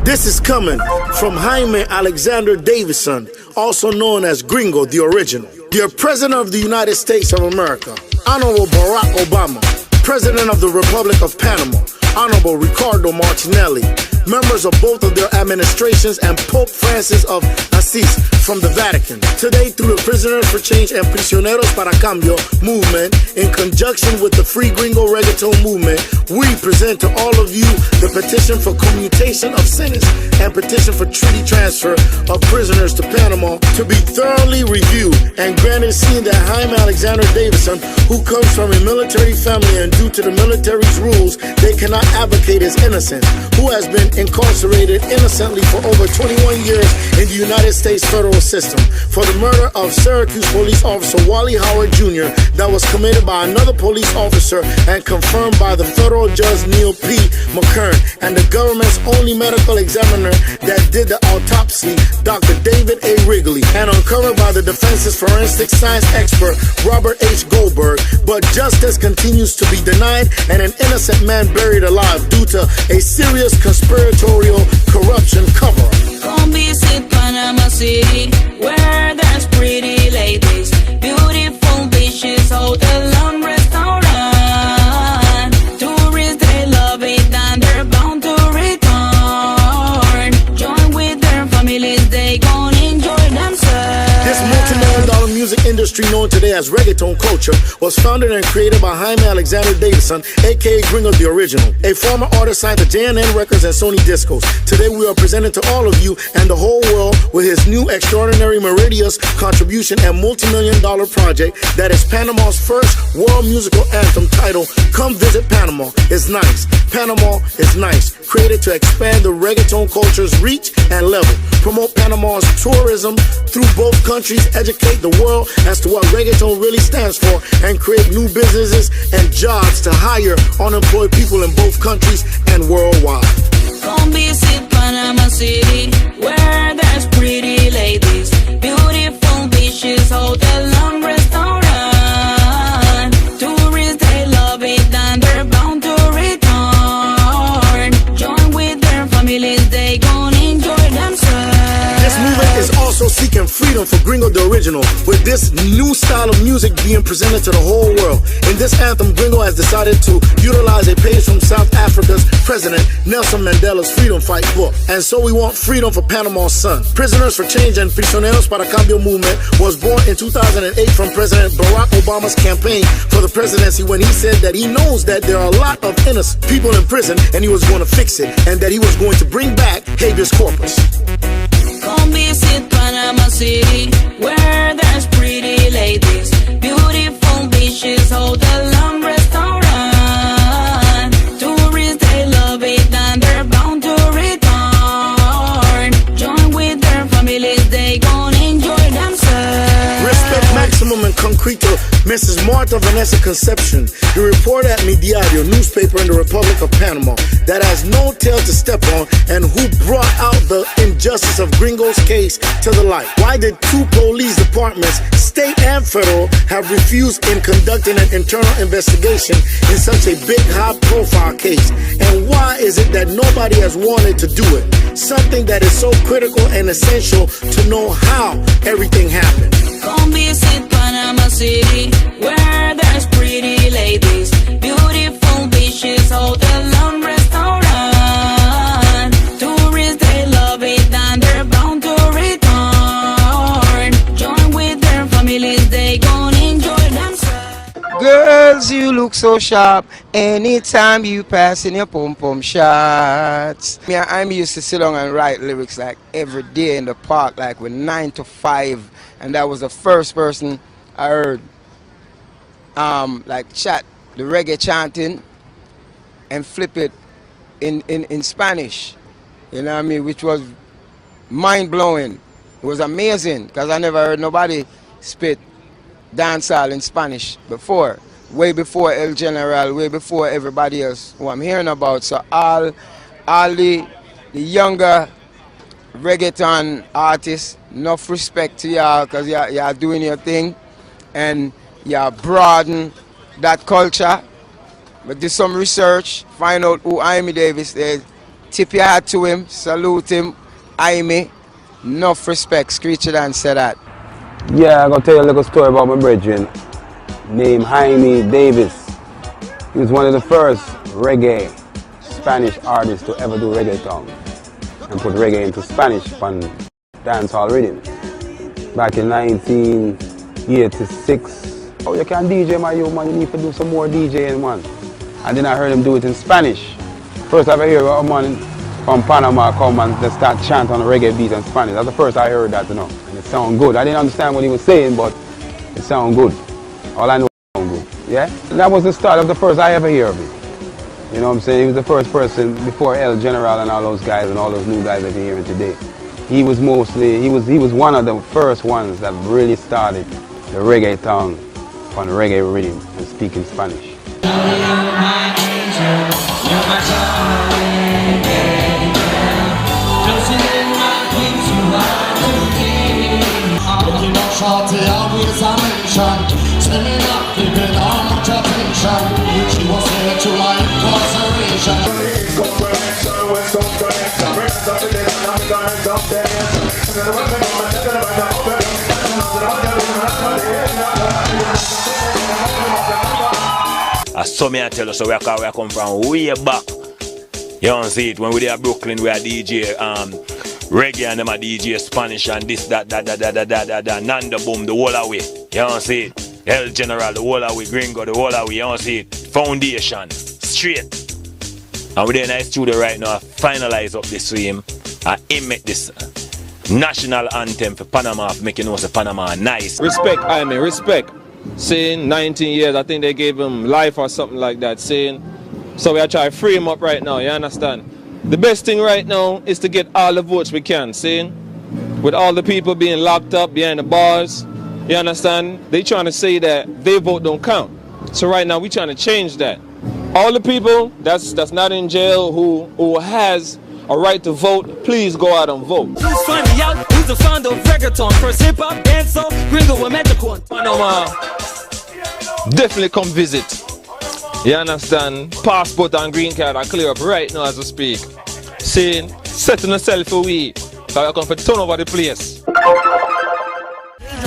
This is coming from Jaime Alexander Davidson, also known as Gringo, the original. Dear President of the United States of America, Honorable Barack Obama, President of the Republic of Panama, Honorable Ricardo Martinelli, members of both of their administrations, and Pope Francis of Assisi from the Vatican. Today, through the Prisoners for Change and Prisioneros para Cambio movement, in conjunction with the Free Gringo Reggaeton movement, we present to all of you the petition for commutation of sentence and petition for treaty transfer of prisoners to Panama to be thoroughly reviewed and granted, seeing that Jaime Alexander Davidson, who comes from a military family and due to the military's rules, they cannot advocate his innocence, who has been incarcerated innocently for over 21 years in the United States federal system for the murder of Syracuse police officer Wally Howard Jr. that was committed by another police officer and confirmed by the federal judge Neil P. McKern and the government's only medical examiner that did the autopsy, Dr. David A. Wrigley, and uncovered by the defense's forensic science expert Robert H. Goldberg. But justice continues to be denied and an innocent man buried alive due to a serious conspiratorial corruption cover-up. Come visit Panama City, where there's pretty ladies, beautiful beaches, hotel and restaurant. Tourists, they love it and they're bound to return. Join with their families, they gon' enjoy themselves. This multi-million-dollar music industry known today as reggaeton culture was founded and created by Jaime Alexander Davidson, aka Gringo the Original, a former artist signed to J&N Records and Sony Discos. Today we are presenting to all of you and the whole world with his new extraordinary meridious contribution and multi-million-dollar project that is Panama's first world musical anthem titled Come Visit Panama. It's nice. Panama is nice. Created to expand the reggaeton culture's reach and level, promote Panama's tourism through both countries, educate the world as to what reggaeton really stands for, and create new businesses and jobs to hire unemployed people in both countries and worldwide. Come visit Panama City, where there's pretty ladies, beautiful beaches, hotel and restaurant. Tourists, they love it and they're bound to return. Join with their families, they gon' enjoy themselves. This movement is also seeking freedom for Gringo the Original, with this new style of music being presented to the whole world. In this anthem, Gringo has decided to utilize a page from South Africa's President Nelson Mandela's Freedom Fight book. And so we want freedom for Panama's son. Prisoners for Change and Prisioneros para Cambio movement was born in 2008 from President Barack Obama's campaign for the presidency, when he said that he knows that there are a lot of innocent people in prison and he was going to fix it, and that he was going to bring back habeas corpus. Come visit Panama City, where there's pretty ladies, beautiful beaches, hotel and restaurant. Tourists, they love it and they're bound to return. Join with their families, they gon' enjoy themselves. Respect maximum and concrete to Mrs. Martha Vanessa Concepcion, the reporter at Mi Diario, newspaper in the Republic of Panama, that has no tail to step on and who brought out the injustice of Gringo's case to the light. Why did two police departments, state and federal, have refused in conducting an internal investigation in such a big, high-profile case? And why is it that nobody has wanted to do it? Something that is so critical and essential to know how everything happened. Come visit Panama City, where there's pretty ladies, beautiful beaches, hotel and restaurant. Tourists, they love it and they're bound to return. Join with their families, they gon' enjoy themselves. Girls, you look so sharp anytime you pass in your pom-pom shots. Me and Jaime used to sit down and write lyrics like every day in the park, like with 9 to 5, and that was the first person I heard like chat the reggae chanting and flip it in Spanish, you know what I mean, which was mind-blowing. It was amazing because I never heard nobody spit dancehall in Spanish before, way before El General, way before everybody else who I'm hearing about. So all the younger reggaeton artists, enough respect to y'all because y'all doing your thing and y'all broaden that culture But do some research, find out who Jaime Davis is. Tip your hat to him, salute him. Jaime, enough respect. Screech it and say that. Yeah, I'm going to tell you a little story about my brethren named Jaime Davis. He was one of the first reggae Spanish artists to ever do reggaeton and put reggae into Spanish on dancehall rhythm. Back in 1986. Oh, you can DJ, man, you need to do some more DJing, man. And then I heard him do it in Spanish. First I ever heard a man from Panama come and just start chanting on a reggae beat in Spanish. That's the first I heard that, you know. And it sounded good. I didn't understand what he was saying, but it sounded good. All I know is it sounded good. Yeah? And that was the start of the first I ever hear of it. You know what I'm saying? He was the first person before El General and all those guys and all those new guys that you're hearing today. He was mostly, he was one of the first ones that really started the reggaeton on reggae rhythm and speaking Spanish. Shorty always a mention, spending up, giving all much attention. She was here to like incarceration. I saw me and tell us so we come from way back. You don't see it when we there Brooklyn we are DJ reggae and them a DJ Spanish and this that Nanda Boom the whole away. You don't see it. El General the whole away, Gringo the whole away. You don't see it. Foundation straight. And we there in the studio right now. Finalize up this swim and him make this national anthem for Panama, making us Panama nice. Respect, Jaime, respect. Saying 19 years, I think they gave him life or something like that. Saying, so we are trying to free him up right now, you understand? The best thing right now is to get all the votes we can, saying, with all the people being locked up behind the bars, you understand? They trying to say that their vote don't count. So right now we trying to change that. All the people that's not in jail who has a right to vote, please go out and vote. Who's funny out? Who's the founder of reggaeton? First hip hop, dancehall, Gringo with Magical. Definitely come visit. You understand? Passport and green card are clear up right now as we speak. Saying, setting yourself away. So I come for turn over the place.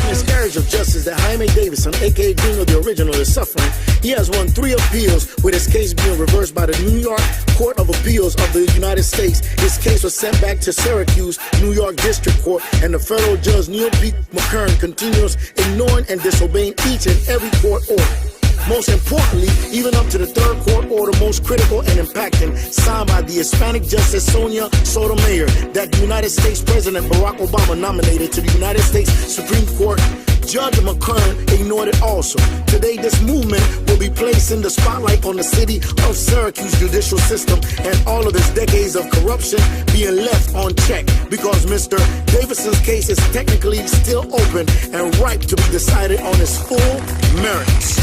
Miscarriage of justice that Jaime Davidson, aka Gringo the Original, is suffering. He has won 3 appeals, with his case being reversed by the New York Court of Appeals of the United States. His case was sent back to Syracuse, New York District Court, and the federal judge Neil P. McKern continues ignoring and disobeying each and every court order. Most importantly, even up to the 3rd court order, most critical and impacting, signed by the Hispanic Justice Sonia Sotomayor, that the United States President Barack Obama nominated to the United States Supreme Court. Judge McKern ignored it also. Today, this movement will be placing the spotlight on the city of Syracuse judicial system and all of its decades of corruption being left unchecked, because Mr. Davidson's case is technically still open and ripe to be decided on its full merits.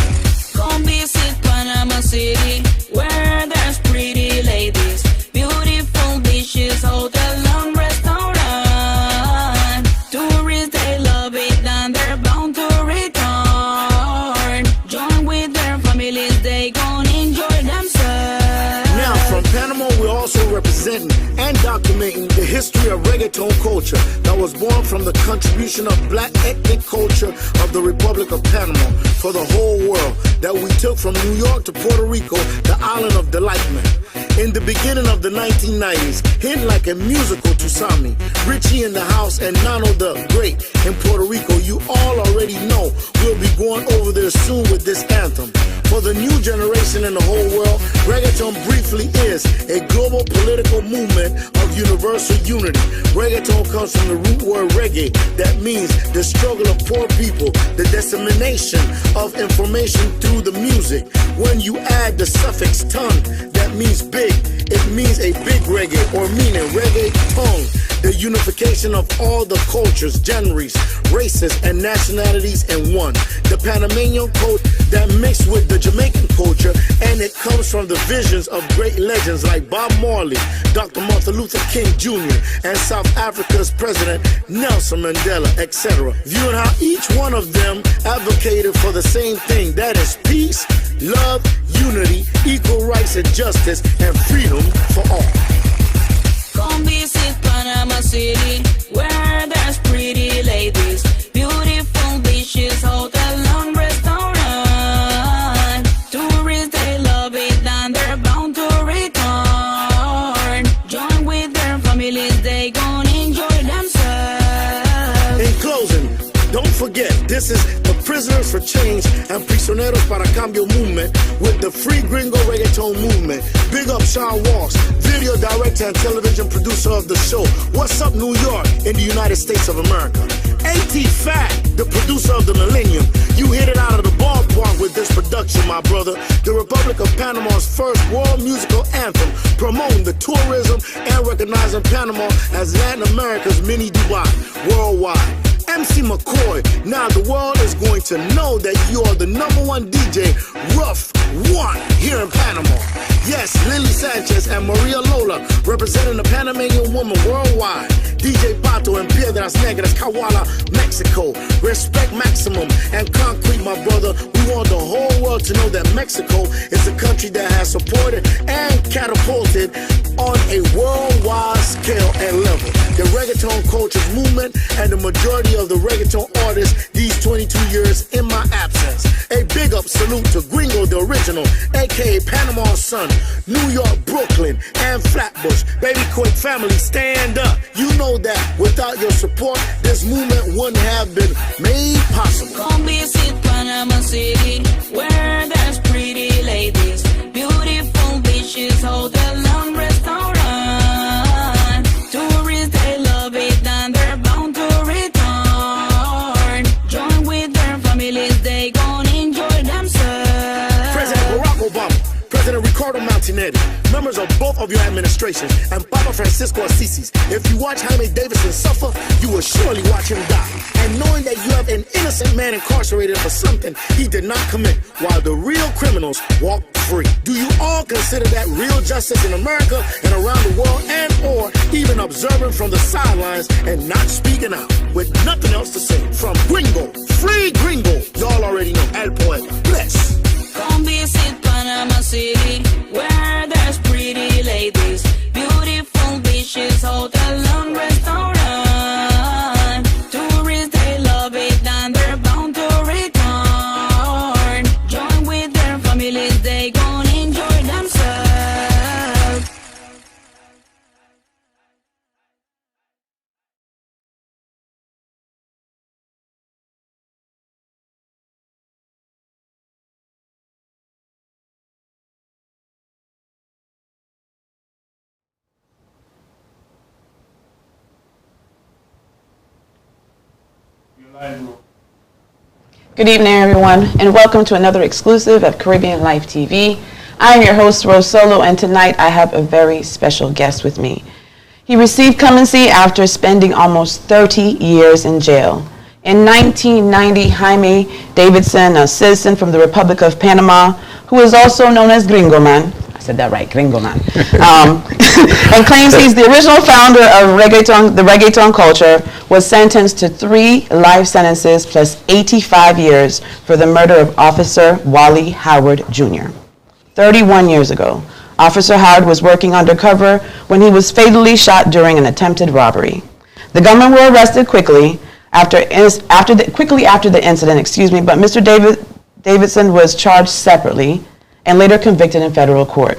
Come visit Panama City, where there's pretty ladies, beautiful beaches, hotel, long restaurant. Tourists, they love it and they're bound to return. Join with their families, they gon' enjoy themselves. Now, from Panama, we're also representing and documenting the history of reggaeton culture that was born from the contribution of black ethnic culture of the Republic of Panama for the whole world, that we took from New York to Puerto Rico, the island of delightment. In the beginning of the 1990s, hidden like a musical Tusami, Richie in the House and Nano the Great in Puerto Rico, you all already know we'll be going over there soon with this anthem. For the new generation in the whole world, reggaeton briefly is a global political movement of universal unity. Reggaeton comes from the root word reggae, that means the struggle of poor people, the dissemination of information through the music. When you add the suffix ton, that means big. It means a big reggae, or meaning reggae tongue. The unification of all the cultures, genres, races, and nationalities in one. The Panamanian code that mixed with the Jamaican culture, and it comes from the visions of great legends like Bob Marley, Dr. Martin Luther King Jr., and South Africa's President Nelson Mandela, etc. Viewing how each one of them advocated for the same thing, that is peace, love, unity, equal rights and justice, and freedom for all. Come visit Panama City, where there's pretty ladies, beautiful beaches, hotel and restaurant. Tourists, they love it and they're bound to return. Join with their families, they gon' enjoy themselves. In closing, don't forget, this is the Prisoners for Change and Prisioneros para Cambio movement with the Free Gringo Reggaeton movement. Big up Sean Walsh, video director and television producer of the show What's Up New York in the United States of America. A.T. Fat, the producer of the Millennium. You hit it out of the ballpark with this production, my brother. The Republic of Panama's first world musical anthem, promoting the tourism and recognizing Panama as Latin America's mini Dubai worldwide. MC McCoy, now the world is going to know that you are the #1 DJ, Rough One, here in Panama. Yes, Lily Sanchez and Maria Lola, representing the Panamanian woman worldwide. DJ Pato and Piedras Negras, Kawala, Mexico. Respect maximum and concrete, my brother. We want the whole world to know that Mexico is a country that has supported and catapulted on a worldwide scale and level the reggaeton culture's movement and the majority of the reggaeton artists these 22 years in my absence. A big up salute to Gringo the Original, aka Panama's Son, New York, Brooklyn, and Flatbush. Baby Quick family, stand up. You know that without your support, this movement wouldn't have been made possible. Come visit Panama City, where there's pretty ladies, beautiful beaches, hotel and restaurant. Tourists, they love it and they're bound to return. Join with their families, they gon' enjoy themselves. President Barack Obama, President Ricardo Martinelli, members of both of your administrations, and Papa Francisco Assisi. If you watch Jaime Davidson suffer, you will surely watch him die. And knowing that you have an innocent man incarcerated for something he did not commit, while the real criminals walk free. Do you all consider that real justice in America and around the world, and or even observing from the sidelines and not speaking out with nothing else to say? From Gringo, Free Gringo, y'all already know, El Poeta, bless. Come visit Panama City, where there's pretty ladies, beautiful beaches, hotel and restaurant. Tourists, they love it and they're bound to return. Join with their families, they gon' enjoy themselves. Good evening, everyone, and welcome to another exclusive of Caribbean Life TV. I am your host, Rose Solo, and tonight I have a very special guest with me. He received clemency after spending almost 30 years in jail. In 1990, Jaime Davidson, a citizen from the Republic of Panama, who is also known as Gringo Man, I said that right, Gringo Man, and claims he's the original founder of the reggaeton culture, was sentenced to 3 life sentences plus 85 years for the murder of Officer Wally Howard Jr. 31 years ago, Officer Howard was working undercover when he was fatally shot during an attempted robbery. The gunmen were arrested quickly after the incident, but Mr. Davidson was charged separately and later convicted in federal court.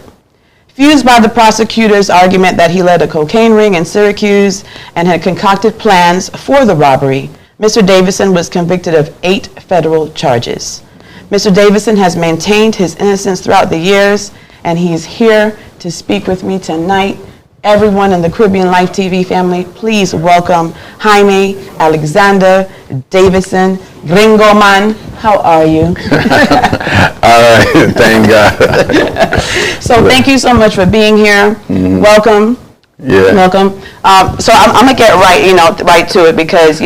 Fused by the prosecutor's argument that he led a cocaine ring in Syracuse and had concocted plans for the robbery, Mr. Davidson was convicted of 8 federal charges. Mr. Davidson has maintained his innocence throughout the years, and he's here to speak with me tonight. Everyone in the Caribbean Life TV family, please welcome Jaime Alexander Davidson, Gringo Man. How are you? All right, thank God. So thank you so much for being here. Mm-hmm. Welcome. Yeah. Welcome. So I'm gonna get right to it because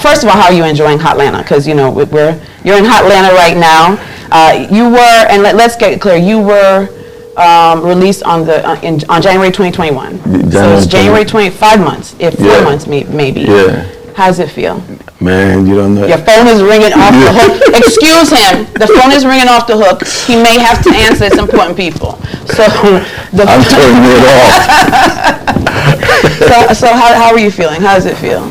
first of all, how are you enjoying Hotlanta? Because you're in Hotlanta right now. Let's get it clear. You were released on January 2021. So it's January 5 months, if 4 months maybe. Yeah. How does it feel? Man, you don't know. Your phone is ringing off the hook. Excuse him. The phone is ringing off the hook. He may have to answer. It's important people. So I'm turning it off. so how are you feeling? How does it feel?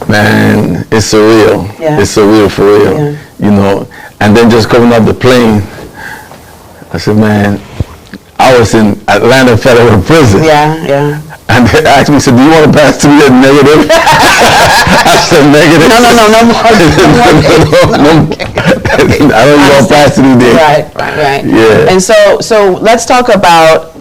Man, it's surreal. Yeah. It's surreal for real. Yeah. You know, and then just coming off the plane, I said, man, I was in Atlanta Federal Prison. Yeah. And they asked me, said, do you want to pass to me a negative? I said, negative. No more. I don't want to pass to me there. Right. Yeah. And so let's talk about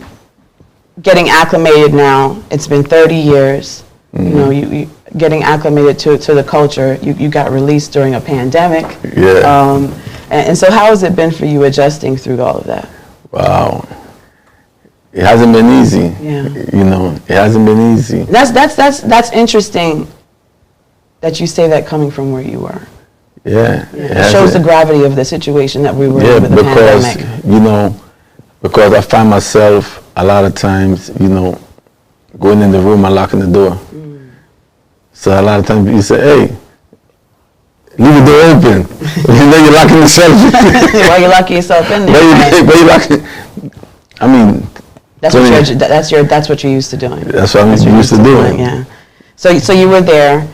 getting acclimated now. It's been 30 years. You know, you getting acclimated to the culture. You got released during a pandemic. Yeah. And so how has it been for you adjusting through all of that? Wow. It hasn't been easy. Yeah. You know, it hasn't been easy. That's interesting that you say that coming from where you were. Yeah. It shows the gravity of the situation that we were in with the pandemic. You know, because I find myself a lot of times, you know, going in the room and locking the door. So a lot of times you say, hey, leave the door open. You know, you're locking yourself. Why you locking yourself in there? Why you locking? I mean, that's what you're used to doing. That's what I'm used to doing. Yeah. So you were there.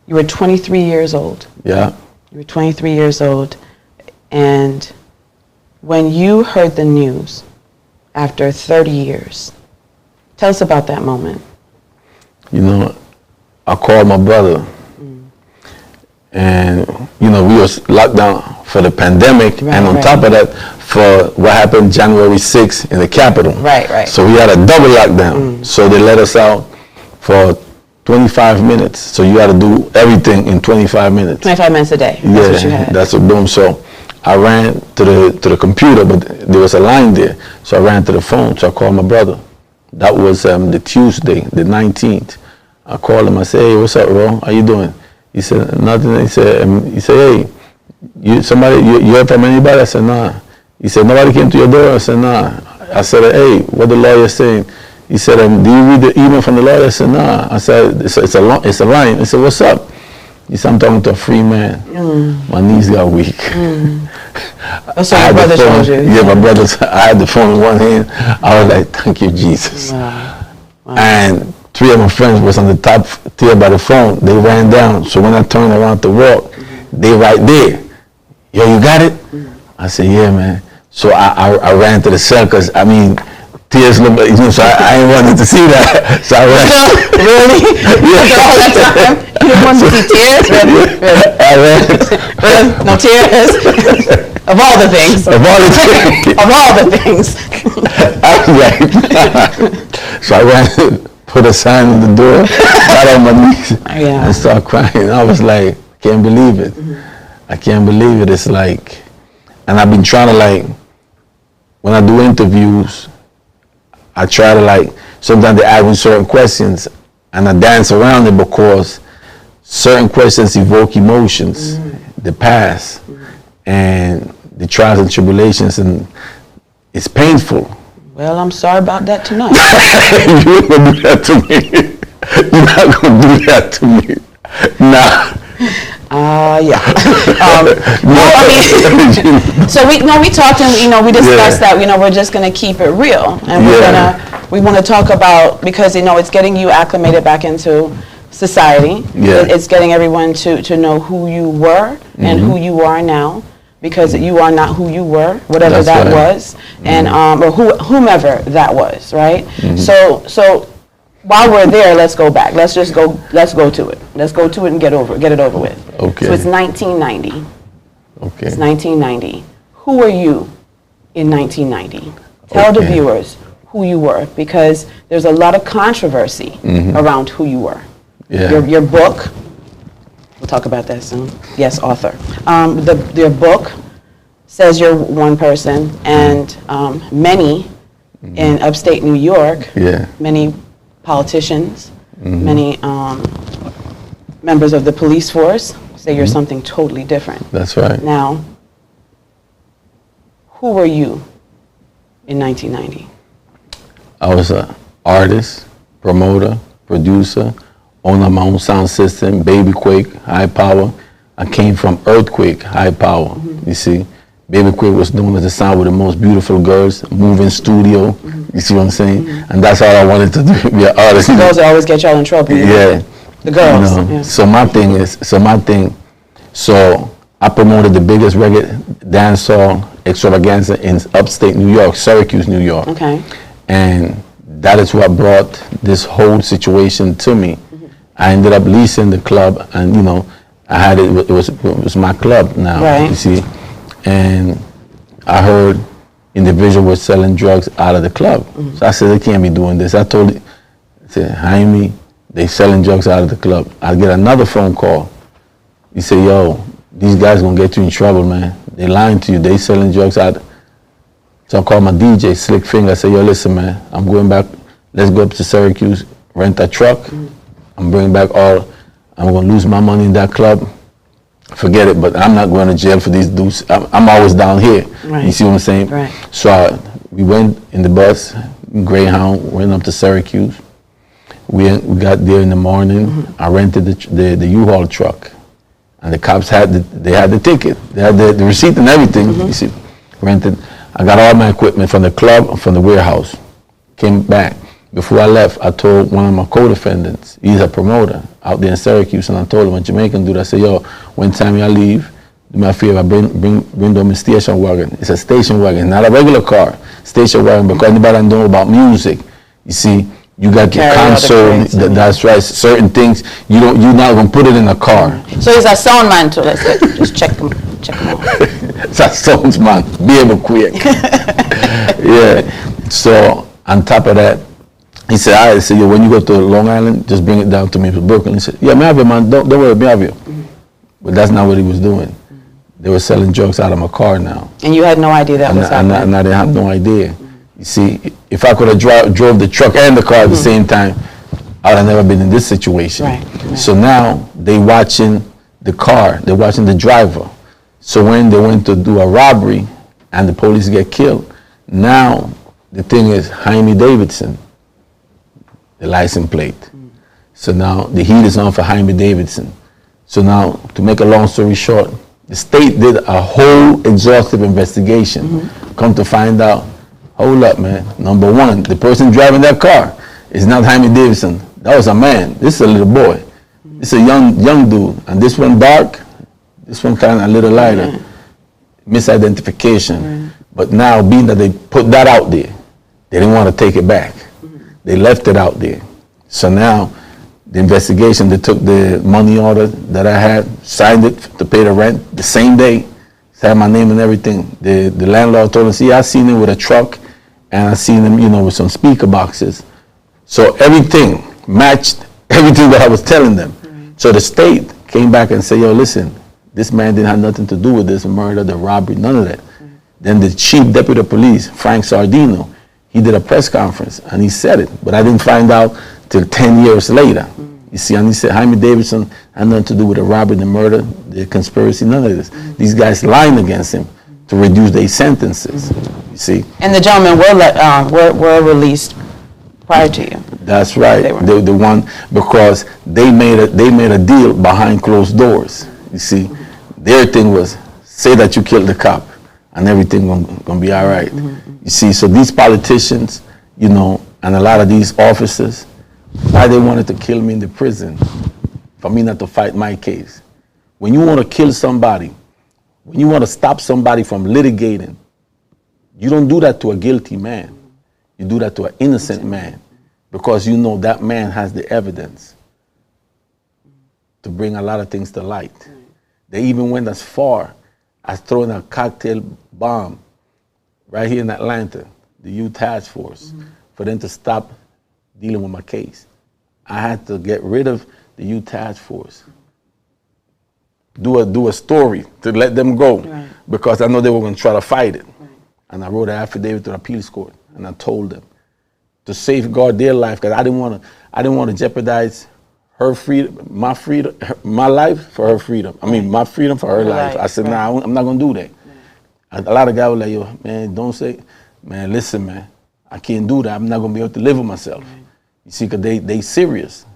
You were 23 years old. Yeah. You were 23 years old, and when you heard the news after 30 years, tell us about that moment. You know, I called my brother, and you know, we was locked down for the pandemic, and on top of that, for what happened January 6th in the Capitol. Right. So we had a double lockdown. So they let us out for 25 minutes. So you had to do everything in 25 minutes. 25 minutes a day. That's what you had. That's what boom. So I ran to the computer, but there was a line there. So I ran to the phone. So I called my brother. That was the Tuesday, the 19th. I called him. I said, hey, what's up, bro? How you doing? He said, nothing. He said, hey, you heard from anybody? I said, nah. He said, nobody came to your door? I said, nah. I said, hey, what the lawyer saying? He said, do you read the email from the lawyer? I said, nah. I said, it's a line. He said, what's up? He said, I'm talking to a free man. My knees got weak. That's what your brother told you. Yeah, my brother, I had the phone in one hand. I was like, thank you, Jesus. Wow. And 3 of my friends was on the top tier by the phone. They ran down. So when I turned around to walk, they right there. Yo, you got it? I said, yeah, man. So I ran to the cell because, I mean, tears look like, so I ain't wanted to see that. So I ran. Really? Yeah. All that time? You didn't want to see tears? Really? I ran. No tears? Of all the things. Of all the things. Of all the things. I was like, so I ran, put a sign on the door, got on my knees, and started crying. I was like, can't believe it. I can't believe it. It's like, and I've been trying to, like, when I do interviews, I try to, like, sometimes they ask me certain questions and I dance around it because certain questions evoke emotions, the past, and the trials and tribulations, and it's painful. Well, I'm sorry about that tonight. You're not going to do that to me. You're not going to do that to me. Nah. Yeah. So we talked and we discussed that we're just going to keep it real, and we want to talk about, because it's getting you acclimated back into society. It's getting everyone to know who you were and who you are now, because you are not who you were, whatever that was, and or whomever that was, right? So while we're there, let's go back. Let's go to it. Let's go to it and get it over with. Okay. So it's 1990. Okay. It's 1990. Who were you in 1990? Tell the viewers who you were, because there's a lot of controversy around who you were. Yeah. Your book, we'll talk about that soon. Yes, author. Your book says you're one person, and many in upstate New York, many politicians, many members of the police force say you're something totally different. That's right. Now, who were you in 1990? I was an artist, promoter, producer, owned my own sound system, Baby Quake, high power. I came from Earthquake, high power. You see, Baby Quake was known as the sound with the most beautiful girls, moving studio. You see what I'm saying? And that's all I wanted to do, be an artist. The girls always get y'all in trouble. Yeah. The girls. You know, Yeah. So I promoted the biggest reggae dancehall extravaganza in upstate New York, Syracuse, New York. Okay. And that is what brought this whole situation to me. I ended up leasing the club, and you know, I had it was my club now. Right. You see, and I heard individual was selling drugs out of the club. So I said, they can't be doing this. I told it, I said, Jaime, they selling drugs out of the club. I get another phone call. He said, yo, these guys gonna get you in trouble, man. They lying to you, they selling drugs out. So I called my DJ, Slick Finger. I said, yo, listen, man, I'm going back. Let's go up to Syracuse, rent a truck. I'm bringing back I'm gonna lose my money in that club. Forget it, but I'm not going to jail for these dudes. I'm always down here. Right. You see what I'm saying? Right. So we went in the bus, Greyhound, went up to Syracuse. We got there in the morning. I rented the U-Haul truck, and the cops had the ticket. They had the receipt and everything. You see, rented. I got all my equipment from the club, from the warehouse. Came back. Before I left, I told one of my co-defendants, he's a promoter out there in Syracuse, and I told him, a Jamaican dude, I said, yo, when time I leave, do me a favor, bring them a station wagon. It's a station wagon, not a regular car, station wagon, because anybody that know about music, you see, you got your console, that's right, certain things, you're not going to put it in a car. So he's a sound man too, let's just check him out. It's a sound man, be able quick. Yeah, so on top of that, he said, all right, I said, yo, when you go to Long Island, just bring it down to me for Brooklyn. He said, yeah, me have it, man, don't worry, me have you. But that's not what he was doing. They were selling drugs out of my car now. And you had no idea that was happening? And I didn't have no idea. You see, if I could have drove the truck and the car at the same time, I would have never been in this situation. Right. So now they watching the car, they're watching the driver. So when they went to do a robbery and the police get killed, now the thing is Jaime Davidson, the license plate. So now the heat is on for Jaime Davidson. So now, to make a long story short, the state did a whole exhaustive investigation. Come to find out, hold up, man. Number one, the person driving that car is not Jaime Davidson. That was a man. This is a little boy. This is a young dude. And this one dark, this one kind of a little lighter. Misidentification. But now, being that they put that out there, they didn't want to take it back. They left it out there. So now, the investigation, they took the money order that I had, signed it to pay the rent the same day, had my name and everything. The landlord told him, see, I seen him with a truck, and I seen him, with some speaker boxes. So everything matched everything that I was telling them. So the state came back and said, yo, listen, this man didn't have nothing to do with this murder, the robbery, none of that. Then the chief deputy of police, Frank Sardino, he did a press conference, and he said it, but I didn't find out till 10 years later. You see, and he said, Jaime Davidson had nothing to do with the robbery, the murder, the conspiracy, none of this. These guys lying against him to reduce their sentences, you see. And the gentlemen were released prior to you. That's right, the one, because they made a deal behind closed doors, you see. Their thing was, say that you killed the cop, and everything gonna be all right. You see, so these politicians, and a lot of these officers, why they wanted to kill me in the prison, for me not to fight my case. When you want to kill somebody, when you want to stop somebody from litigating, you don't do that to a guilty man. You do that to an innocent man, because you know that man has the evidence to bring a lot of things to light. They even went as far as throwing a cocktail bomb right here in Atlanta, the youth task force, for them to stop dealing with my case. I had to get rid of the youth task force. Do a story to let them go, because I know they were going to try to fight it. And I wrote an affidavit to the appeals court, and I told them to safeguard their life, because I didn't want to jeopardize her freedom, my life for her freedom. I mean, my freedom for her life. I said, nah, I'm not going to do that. A lot of guys were like, yo, man, don't say, man, listen, man, I can't do that. I'm not going to be able to live with myself. You see, because they serious.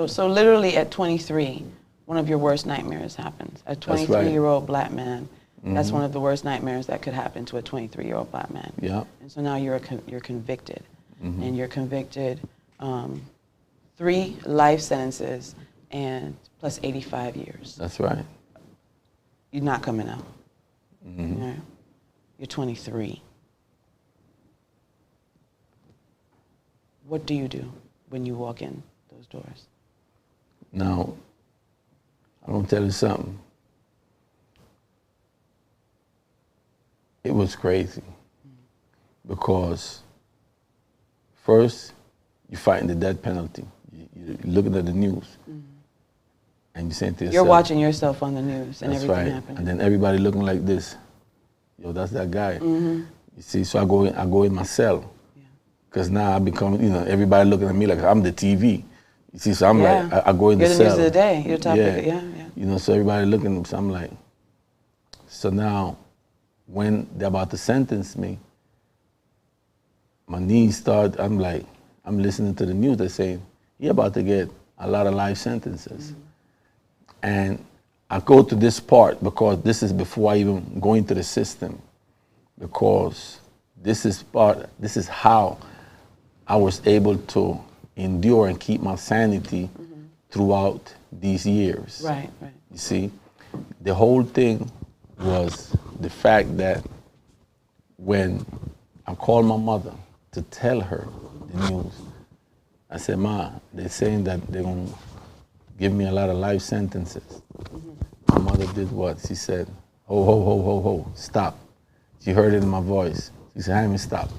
So literally at 23, one of your worst nightmares happens. A 23-year-old black man. That's one of the worst nightmares that could happen to a 23-year-old black man. Yeah. And so now you're convicted, and you're convicted 3 life sentences and plus 85 years. That's right. You're not coming out. Yeah. You're 23. What do you do when you walk in those doors? Now, I'm gonna tell you something. It was crazy because first you're fighting the death penalty. You're looking at the news and you're saying to yourself, you're watching yourself on the news and that's everything right. happening. And then everybody looking like this. Yo, that's that guy. You see, so I go in my cell. Because now I become, everybody looking at me like I'm the TV. You see, so I'm like, I go in the cell. You're the news of the day. You're topic, yeah. So everybody looking, so I'm like, so now when they're about to sentence me, my knees start, I'm like, I'm listening to the news, they're saying, you're about to get a lot of life sentences. And I go to this part because this is before I even go into the system, because this is how I was able to endure and keep my sanity throughout these years. Right. You see, the whole thing was the fact that when I called my mother to tell her the news, I said, Ma, they're saying that they're going to give me a lot of life sentences. My mother did what? She said, ho, stop. She heard it in my voice. She said, Jaime, stop.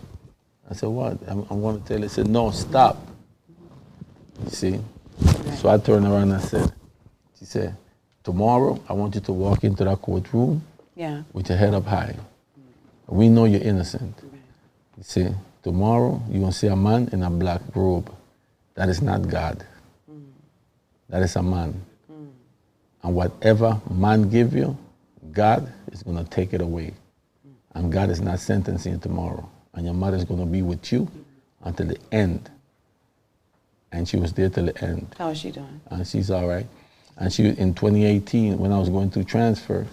I said, what? I want to tell you. She said, no, stop. You see? So I turned around and I said, she said, tomorrow I want you to walk into that courtroom with your head up high. We know you're innocent. You see, tomorrow you're going to see a man in a black robe. That is not God. That is a man. And whatever man give you, God is going to take it away. And God is not sentencing you tomorrow. And your mother is going to be with you until the end. And she was there till the end. How is she doing? And she's all right. And she, in 2018, when I was going through transfer,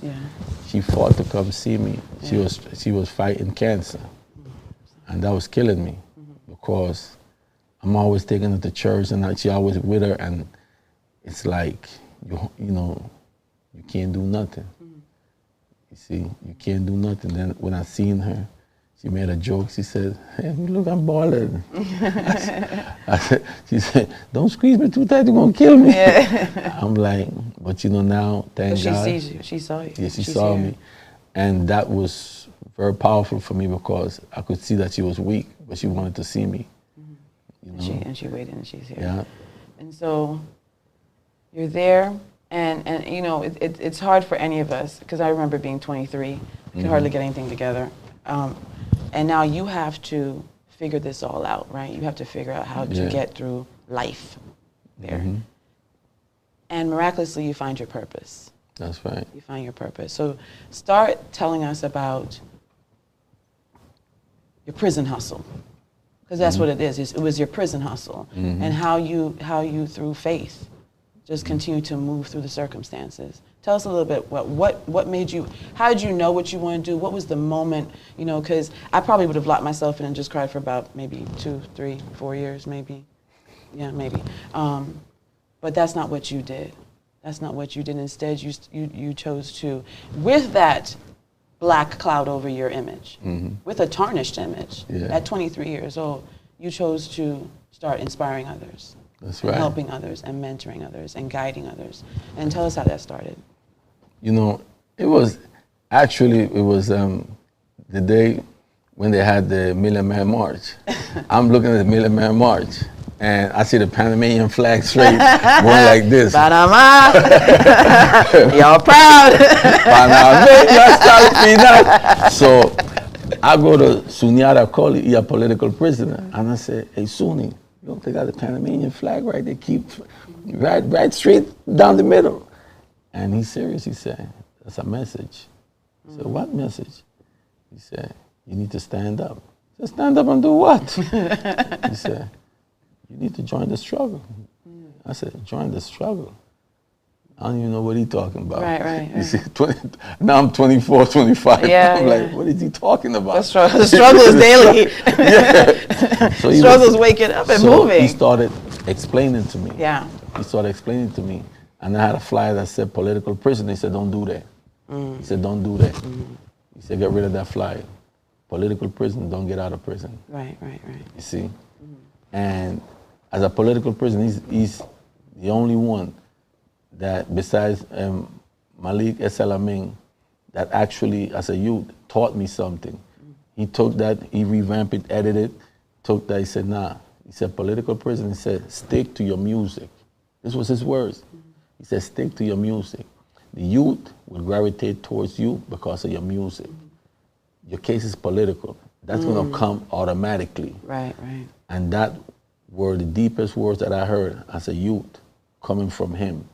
she fought to come see me. She was fighting cancer. And that was killing me because I'm always taking her to church and she always with her. And it's like, you can't do nothing. You see, you can't do nothing. Then when I seen her, she made a joke. She said, hey, look, I'm boiling. She said, don't squeeze me too tight, you're going to kill me. I'm like, but now, thank God. She sees you. She saw you. Yeah, she saw me. And that was very powerful for me because I could see that she was weak, but she wanted to see me. And she waited and she's here. Yeah. And so you're there. And it's hard for any of us, because I remember being 23, I could hardly get anything together. And now you have to figure this all out, right? You have to figure out how to get through life there. And miraculously, you find your purpose. That's right. You find your purpose. So start telling us about your prison hustle, because that's what it is. It was your prison hustle, and how you through faith just continue to move through the circumstances. Tell us a little bit what made you, how did you know what you want to do? What was the moment, because I probably would have locked myself in and just cried for about maybe 2, 3, 4 years, maybe. Yeah, maybe. But that's not what you did. That's not what you did. Instead, you chose to, with that black cloud over your image, with a tarnished image, at 23 years old, you chose to start inspiring others. That's right. Helping others and mentoring others and guiding others. And tell us how that started. It was the day when they had the Million Man March. I'm looking at the Million Man March and I see the Panamanian flag straight going like this. Panama! Y'all proud! Panama! So I go to Sunyata College, he's a political prisoner, and I say, hey, Suni, they got the Panamanian flag right there, keep right straight down the middle. And he's serious, he said, that's a message. I said, what message? He said, you need to stand up. I said, stand up and do what? He said, you need to join the struggle. I said, join the struggle. I don't even know what he's talking about. Right. You see, now I'm 24, 25. Yeah, I'm like, what is he talking about? The struggle is daily. So Struggle's waking up and moving. He started explaining to me. Yeah. He started explaining to me. And I had a flyer that said political prison. He said, don't do that. He said, don't do that. He said, get rid of that flyer. Political prison, don't get out of prison. Right. You see? And as a political prison, he's the only one that besides Malik Esalamin, that actually, as a youth, taught me something. He took that, he revamped it, edited, took that, he said, nah. He said, political prison, he said, stick to your music. This was his words. He said, stick to your music. The youth will gravitate towards you because of your music. Your case is political. That's gonna come automatically. Right. And that were the deepest words that I heard as a youth coming from him.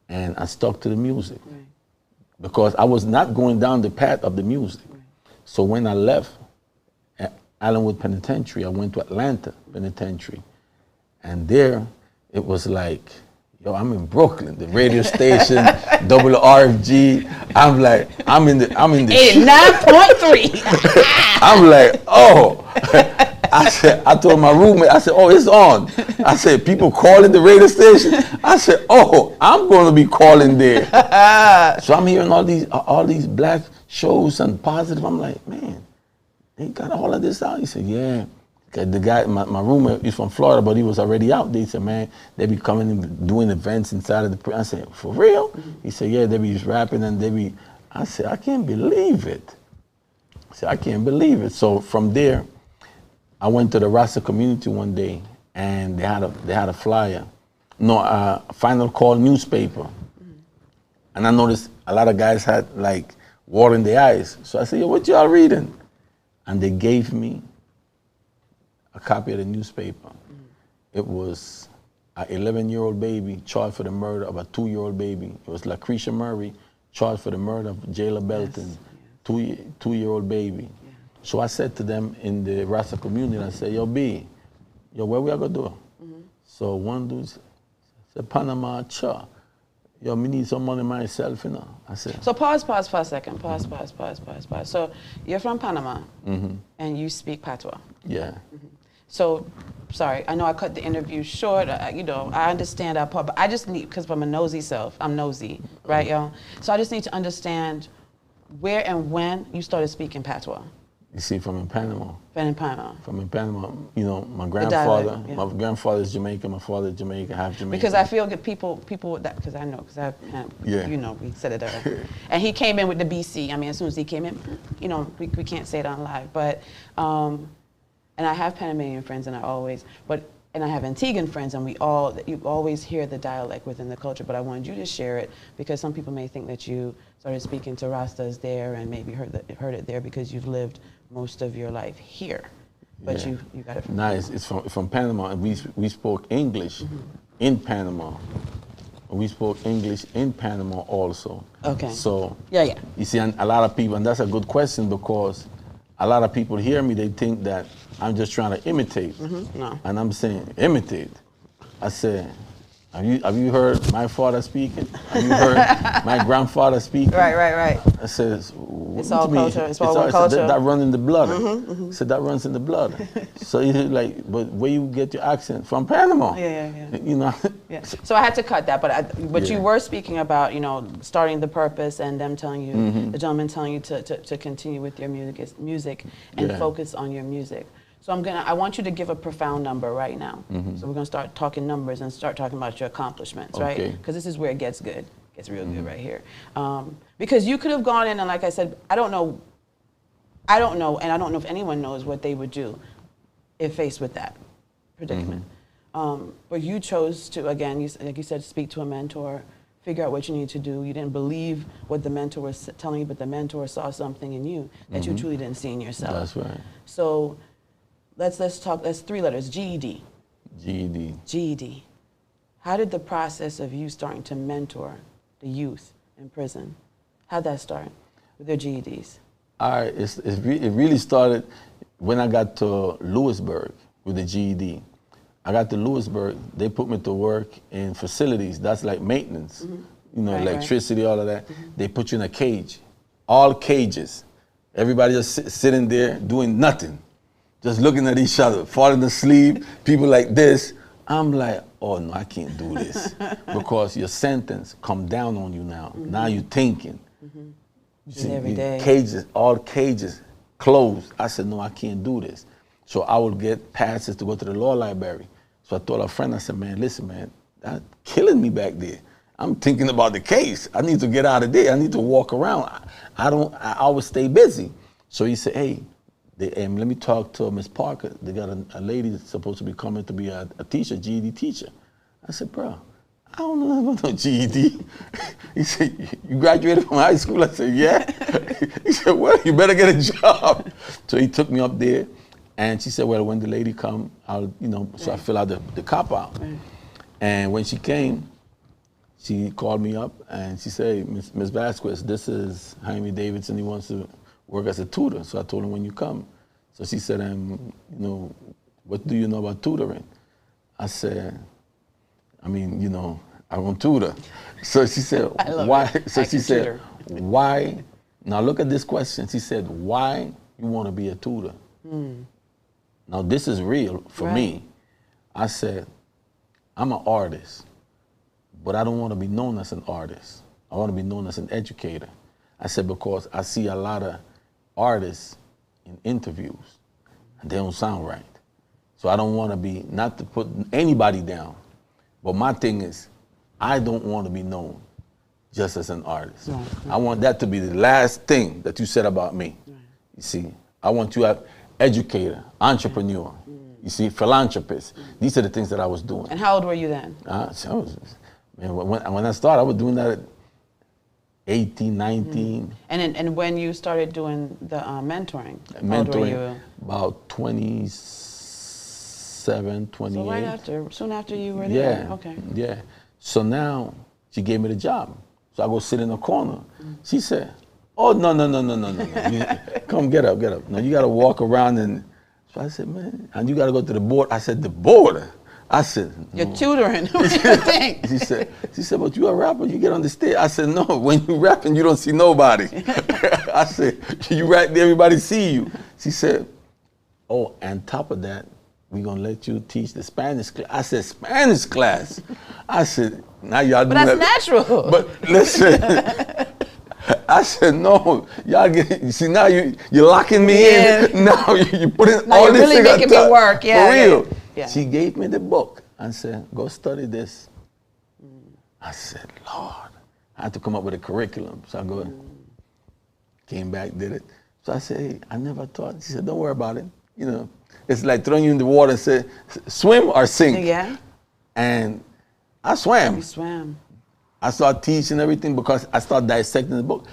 And I stuck to the music because I was not going down the path of the music. So when I left Allenwood Penitentiary, I went to Atlanta Penitentiary. And there, it was like, yo, I'm in Brooklyn, the radio station, WRFG. I'm like, I'm in the 89.3. I'm like, oh. I told my roommate, I said, oh, it's on. I said, people calling the radio station. I said, oh, I'm going to be calling there. So I'm hearing all these black shows and positive. I'm like, man, they got all of this out. He said, yeah. The guy, my roommate, he's from Florida, but he was already out there. He said, man, they be coming and doing events inside of the prison. I said, for real? He said, yeah, they be rapping and they be, I said, I can't believe it. I said, I can't believe it. So from there, I went to the Rasta community one day, and they had a flyer, a final call newspaper, and I noticed a lot of guys had like water in their eyes. So I said, yo, what y'all reading? And they gave me a copy of the newspaper. It was an 11-year-old baby charged for the murder of a 2-year-old baby. It was Lucretia Murray charged for the murder of Jayla Belton, 2-year-old baby. So I said to them in the Rasta community, I said, yo, B, where we are going to do? So one dude said, Panama, cha. Yo, me need some money myself, you know. I said. So pause for a second. Pause. So you're from Panama, and you speak Patois. Yeah. So, sorry, I know I cut the interview short. I understand that part, but I just need, because I'm a nosy self, I'm nosy, right, y'all? So I just need to understand where and when you started speaking Patois. You see, from in Panama. From in Panama, you know, my grandfather, dialect, yeah. My grandfather is Jamaican, my father is Jamaican, half Jamaican. Because I feel that people that, because I know, because you know, we said it earlier. And he came in with the BC. I mean, as soon as he came in, you know, we can't say it on live, but, and I have Panamanian friends, and I have Antiguan friends, and you always hear the dialect within the culture, but I wanted you to share it because some people may think that you started speaking to Rastas there and maybe heard it there because you've lived most of your life here, but you got it from Nice. It's from Panama, and we spoke English in Panama. We spoke English in Panama also. Okay. So yeah. You see, and a lot of people, and that's a good question because a lot of people hear me, they think that I'm just trying to imitate. No. And I'm saying, imitate. I said, have you heard my father speaking? Have you heard my grandfather speaking? Right. I said, it's all culture. It's all culture. That runs in the blood. I said, that runs in the blood. So he's like, but where you get your accent? From Panama. Yeah. You know? Yeah. So I had to cut that, but you were speaking about, you know, starting the purpose and them telling you, the gentleman telling you to continue with your music and focus on your music. So I want you to give a profound number right now. So we're gonna start talking numbers and start talking about your accomplishments, right? Because this is where it gets good. It gets real good right here. Because you could have gone in and, like I said, I don't know, and I don't know if anyone knows what they would do if faced with that predicament. But you chose to, again, like you said, speak to a mentor, figure out what you need to do. You didn't believe what the mentor was telling you, but the mentor saw something in you that you truly didn't see in yourself. That's right. So let's talk, that's 3 letters, GED. GED. How did the process of you starting to mentor the youth in prison, how'd that start with their GEDs? All right, it really started when I got to Lewisburg with the GED. I got to Lewisburg, they put me to work in facilities. That's like maintenance, you know, electricity, all of that. They put you in a cage, all cages. Everybody just sitting there doing nothing, just looking at each other, falling asleep, people like this. I'm like, oh no, I can't do this because your sentence come down on you now. Now you're thinking. You see, every day. Cages, all cages closed. I said, no, I can't do this. So I would get passes to go to the law library. So I told a friend, I said, man, listen, man, that's killing me back there. I'm thinking about the case. I need to get out of there. I need to walk around. I always stay busy. So he said, hey, let me talk to Miss Parker. They got a lady that's supposed to be coming to be a teacher, GED teacher. I said, bro, I don't know nothing about no GED. He said, you graduated from high school? I said, yeah. He said, well, you better get a job. So he took me up there. And she said, well, when the lady come, I'll, you know, so I fill out the cop out. And when she came, she called me up and she said, hey, Ms. Vasquez, this is Jaime Davidson. He wants to work as a tutor. So I told him when you come. So she said, you know, what do you know about tutoring? I said, I mean, you know, I want tutor. So she said, why? So she said, why? Now look at this question. She said, why you want to be a tutor? Now this is real for me. I said, I'm an artist, but I don't want to be known as an artist. I want to be known as an educator. I said, because I see a lot of artists in interviews and they don't sound right. So I don't want to be, not to put anybody down, but my thing is, I don't want to be known just as an artist. I want that to be the last thing that you said about me. You see, I want you to educator, entrepreneur, you see, philanthropist. These are the things that I was doing. And how old were you then? Man, when I started, I was doing that at 18, 19. And when you started doing the mentoring, how old were you? About 27, 28. So right after, soon after you were there? Okay. Yeah. So now she gave me the job. So I go sit in the corner. She said, oh, no. Come, get up. No, you got to walk around. And so I said, man, and you got to go to the board. I said, the board? I said, no. You're tutoring. What do you think? She said, but you a rapper, you get on the stage. I said, no, when you rapping, you don't see nobody. I said, you right there, everybody see you. She said, oh, and top of that, we're going to let you teach the Spanish class. I said, Spanish class? I said, now y'all do that. But that's natural. But listen. I said, no, y'all get, you see, now you're locking me in. Now you putting all this really making me work. For real. Yeah. She gave me the book and said, go study this. I said, Lord, I had to come up with a curriculum. So I came back, did it. So I said, hey, I never thought. She said, don't worry about it. You know, it's like throwing you in the water and say, swim or sink. Yeah. And I swam. You swam. I started teaching everything because I started dissecting the book.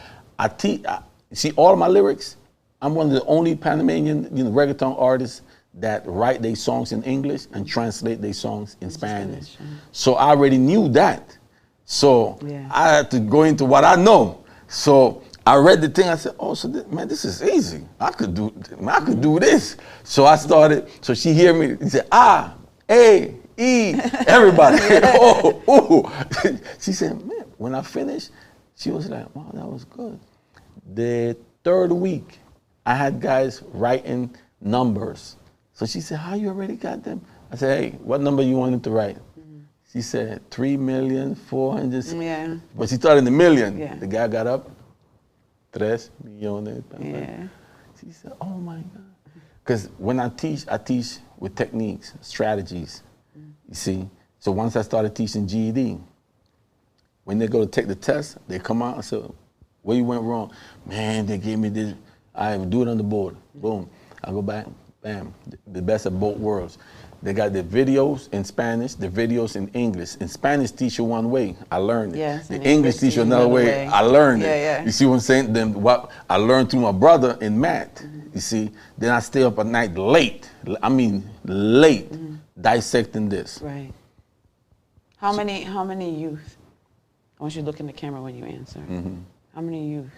See all my lyrics. I'm one of the only Panamanian, reggaeton artists that write their songs in English and translate their songs in Spanish. So I already knew that. So I had to go into what I know. So I read the thing. I said, "Oh, so man, this is easy. I could do this." So I started. So she hear me. She said, "Ah, A, E, everybody." oh. She said, "Man," when I finished, she was like, "Wow, that was good." The third week, I had guys writing numbers. So she said, "How you already got them?" I said, "Hey, what number you wanted to write?" She said, 3,400,000. Yeah. But she started in the million. Yeah. The guy got up, 3 millones. Yeah. She said, "Oh my God." Because when I teach with techniques, strategies. You see? So once I started teaching GED, when they go to take the test, they come out and say, "Where you went wrong?" "Man, they gave me this. I do it on the board." Boom. I go back, bam, the best of both worlds. They got the videos in Spanish, the videos in English. In Spanish, teach you one way. I learned it. Yes, the English teach you another way. I learned it. Yeah. You see what I'm saying? Then what I learned through my brother in math. You see? Then I stay up at night late. I mean, late, dissecting this. Right. How many youth? I want you to look in the camera when you answer. How many youth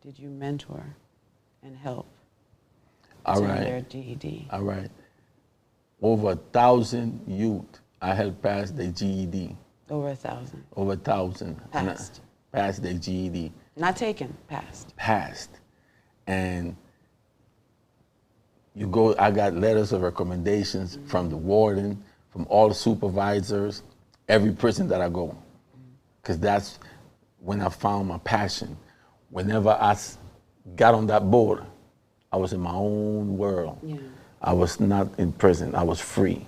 did you mentor and help? All to right. their GED? All right. over 1,000 youth I helped pass their GED. Over 1,000. Over 1,000. Passed. Passed their GED. Not taken, passed. Passed. And you go, I got letters of recommendations from the warden, from all the supervisors, every prison that I go. Because that's when I found my passion. Whenever I got on that board, I was in my own world. Yeah. I was not in prison, I was free.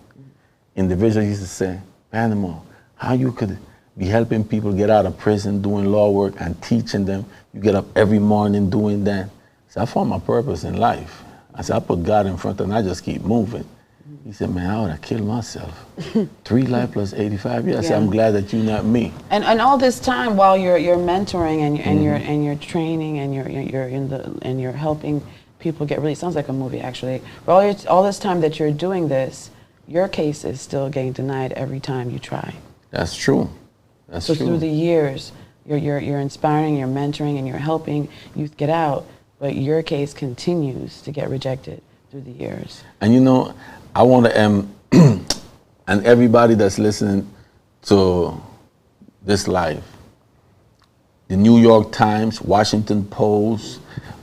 Individuals used to say, Panama, how you could be helping people get out of prison, doing law work and teaching them. You get up every morning doing that. So I found my purpose in life. I said, I put God in front and I just keep moving. He said, man, how would I kill myself? 3 life plus 85 years. I said, I'm glad that you're not me. And all this time while you're mentoring and you're training and you're helping people get released, sounds like a movie actually. But all this time that you're doing this, your case is still getting denied every time you try. That's true. That's true. So through the years, you're inspiring, you're mentoring, and you're helping youth get out, but your case continues to get rejected through the years. And you know, I want to, and everybody that's listening to this live, the New York Times, Washington Post,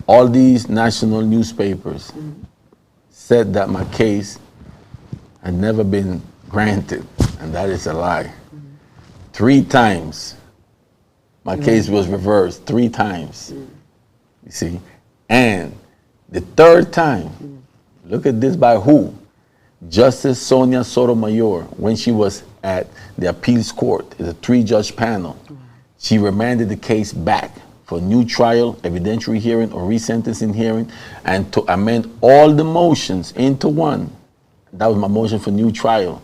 all these national newspapers said that my case had never been granted, and that is a lie. 3 times my case was reversed, 3 times, you see. And the 3rd time, look at this by who? Justice Sonia Sotomayor, when she was at the appeals court, it's a 3-judge panel, she remanded the case back for new trial, evidentiary hearing, or resentencing hearing, and to amend all the motions into one. That was my motion for new trial.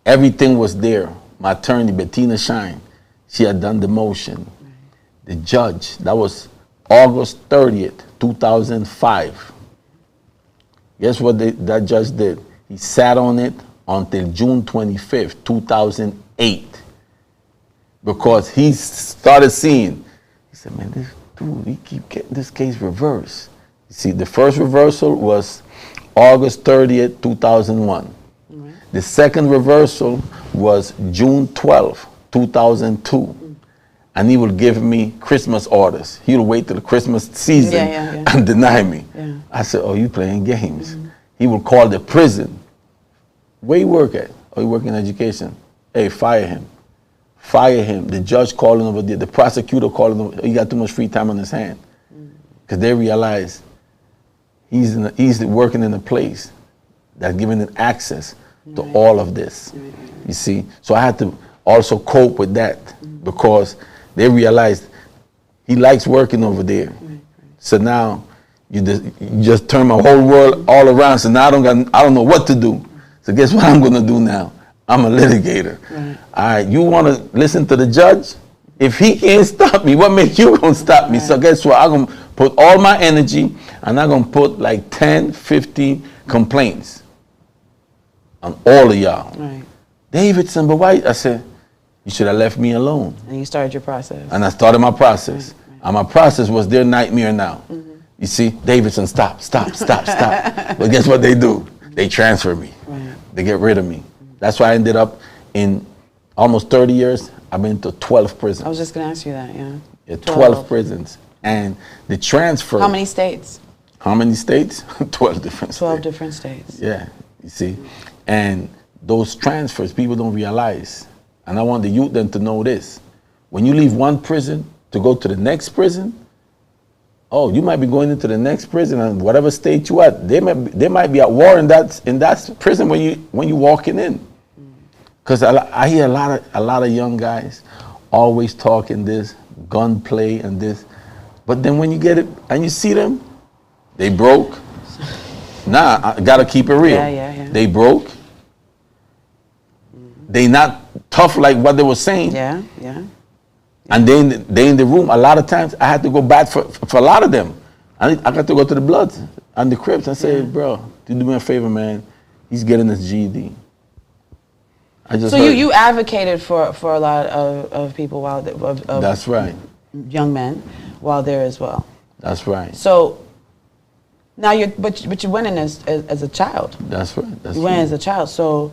Everything was there. My attorney, Bettina Shine, she had done the motion. The judge, that was August 30th, 2005. Guess what that judge did? He sat on it until June 25th, 2008. Because he started seeing, he said, man, this dude, he keep getting this case reversed. You see, the first reversal was August 30th, 2001. The second reversal was June 12th, 2002. And he would give me Christmas orders. He would wait till the Christmas season and deny me. I said, oh, you playing games. He would call the prison. Where you work at? Oh, you work in education. Hey, fire him. Fire him. The judge calling over there. The prosecutor calling over. He got too much free time on his hand. Because they realize he's working in a place that's giving him access to all of this. You see? So I had to also cope with that because they realized he likes working over there. So now you just turn my whole world all around. So now I don't know what to do. So guess what I'm going to do now? I'm a litigator. All right, you want to listen to the judge? If he can't stop me, what makes you going to stop me? So guess what? I'm going to put all my energy and I'm going to put like 10, 15 complaints on all of y'all. Davidson, but why? I said, you should have left me alone. And you started your process. And I started my process. And my process was their nightmare now. You see, Davidson, stop. But guess what they do? They transfer me. They get rid of me. That's why I ended up in almost 30 years, I've been to 12 prisons. I was just going to ask you that, yeah. 12 prisons. And the transfer. How many states? How many states? 12 different states. 12 different states. Yeah, you see. And those transfers, people don't realize. And I want the youth then to know this. When you leave one prison to go to the next prison, oh, you might be going into the next prison and whatever state you at, they might be at war in that prison when you walking in. Because I hear a lot of young guys always talking this gunplay and this, but then when you get it and you see them, they broke. Nah, I gotta keep it real. They broke. They not tough like what they were saying. Yeah. And they in the room. A lot of times I had to go back for a lot of them. I got to go to the Bloods and the Crips and say, bro, do me a favor, man. He's getting his GED. So you advocated for a lot of people while that's right. Young men while there as well. That's right. So Now but you went in as a child. That's right. That's you went true. as a child. So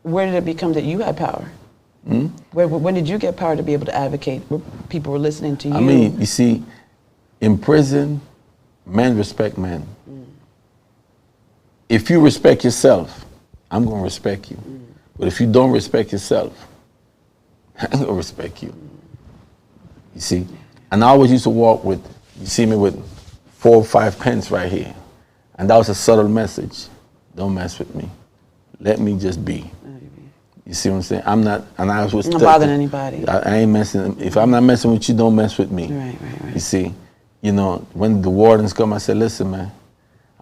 where did it become that you had power? When did you get power to be able to advocate? Where people were listening to you? I mean, you see, in prison, men respect men. If you respect yourself, I'm going to respect you. But if you don't respect yourself, I'm going to respect you. You see? And I always used to walk with, you see me with 4 or 5 pence right here. And that was a subtle message. Don't mess with me. Let me just be. You see what I'm saying? I'm not, and I was not bothering anybody. I ain't messing, if I'm not messing with you, don't mess with me. Right. You see? You know, when the wardens come, I said, listen, man,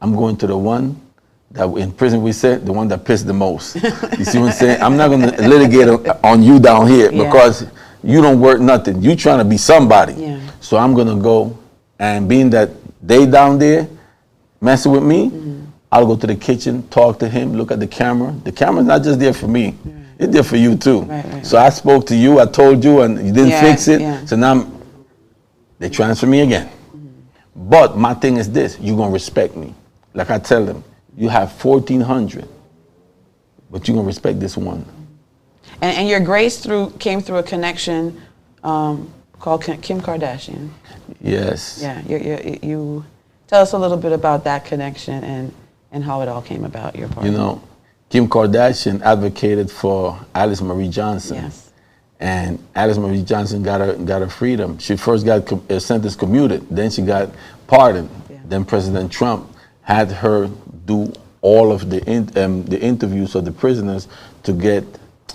I'm going to the one that in prison we said, the one that pissed the most. You see what I'm saying? I'm not going to litigate on you down here because you don't work nothing. You trying to be somebody. Yeah. So I'm going to go, and being that they down there messing with me, I'll go to the kitchen, talk to him, look at the camera. The camera's not just there for me. It's there for you too. Right. So I spoke to you, I told you, and you didn't fix it. So now they transfer me again. But my thing is this, you're going to respect me. Like I tell them, you have 1,400, but you're going to respect this one. And your grace came through a connection called Kim Kardashian. Yes. Yeah, you tell us a little bit about that connection and how it all came about, your part. You know, Kim Kardashian advocated for Alice Marie Johnson. Yes. And Alice Marie Johnson got her freedom. She first got a sentence commuted, then she got pardoned. Yeah. Then President Trump had her do all of the interviews of the prisoners to get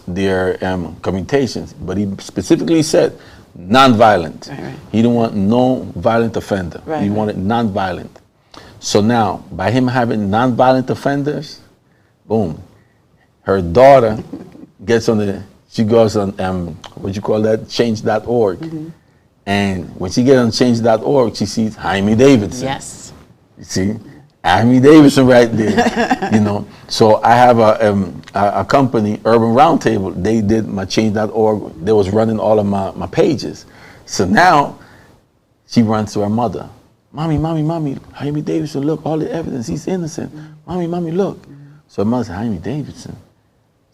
their commutations. But he specifically said non-violent. Right. He didn't want no violent offender. He wanted non-violent. So now, by him having non-violent offenders, boom, her daughter gets on she goes on, what you call that, change.org. And when she gets on change.org, she sees Jaime Davidson. Yes. You see, Jaime Davidson right there, you know. So I have a company, Urban Roundtable. They did my change.org. They was running all of my pages. So now she runs to her mother. Mommy, Jaime Davidson, look, all the evidence, he's innocent. Mommy, look. So her mother said, Jaime Davidson.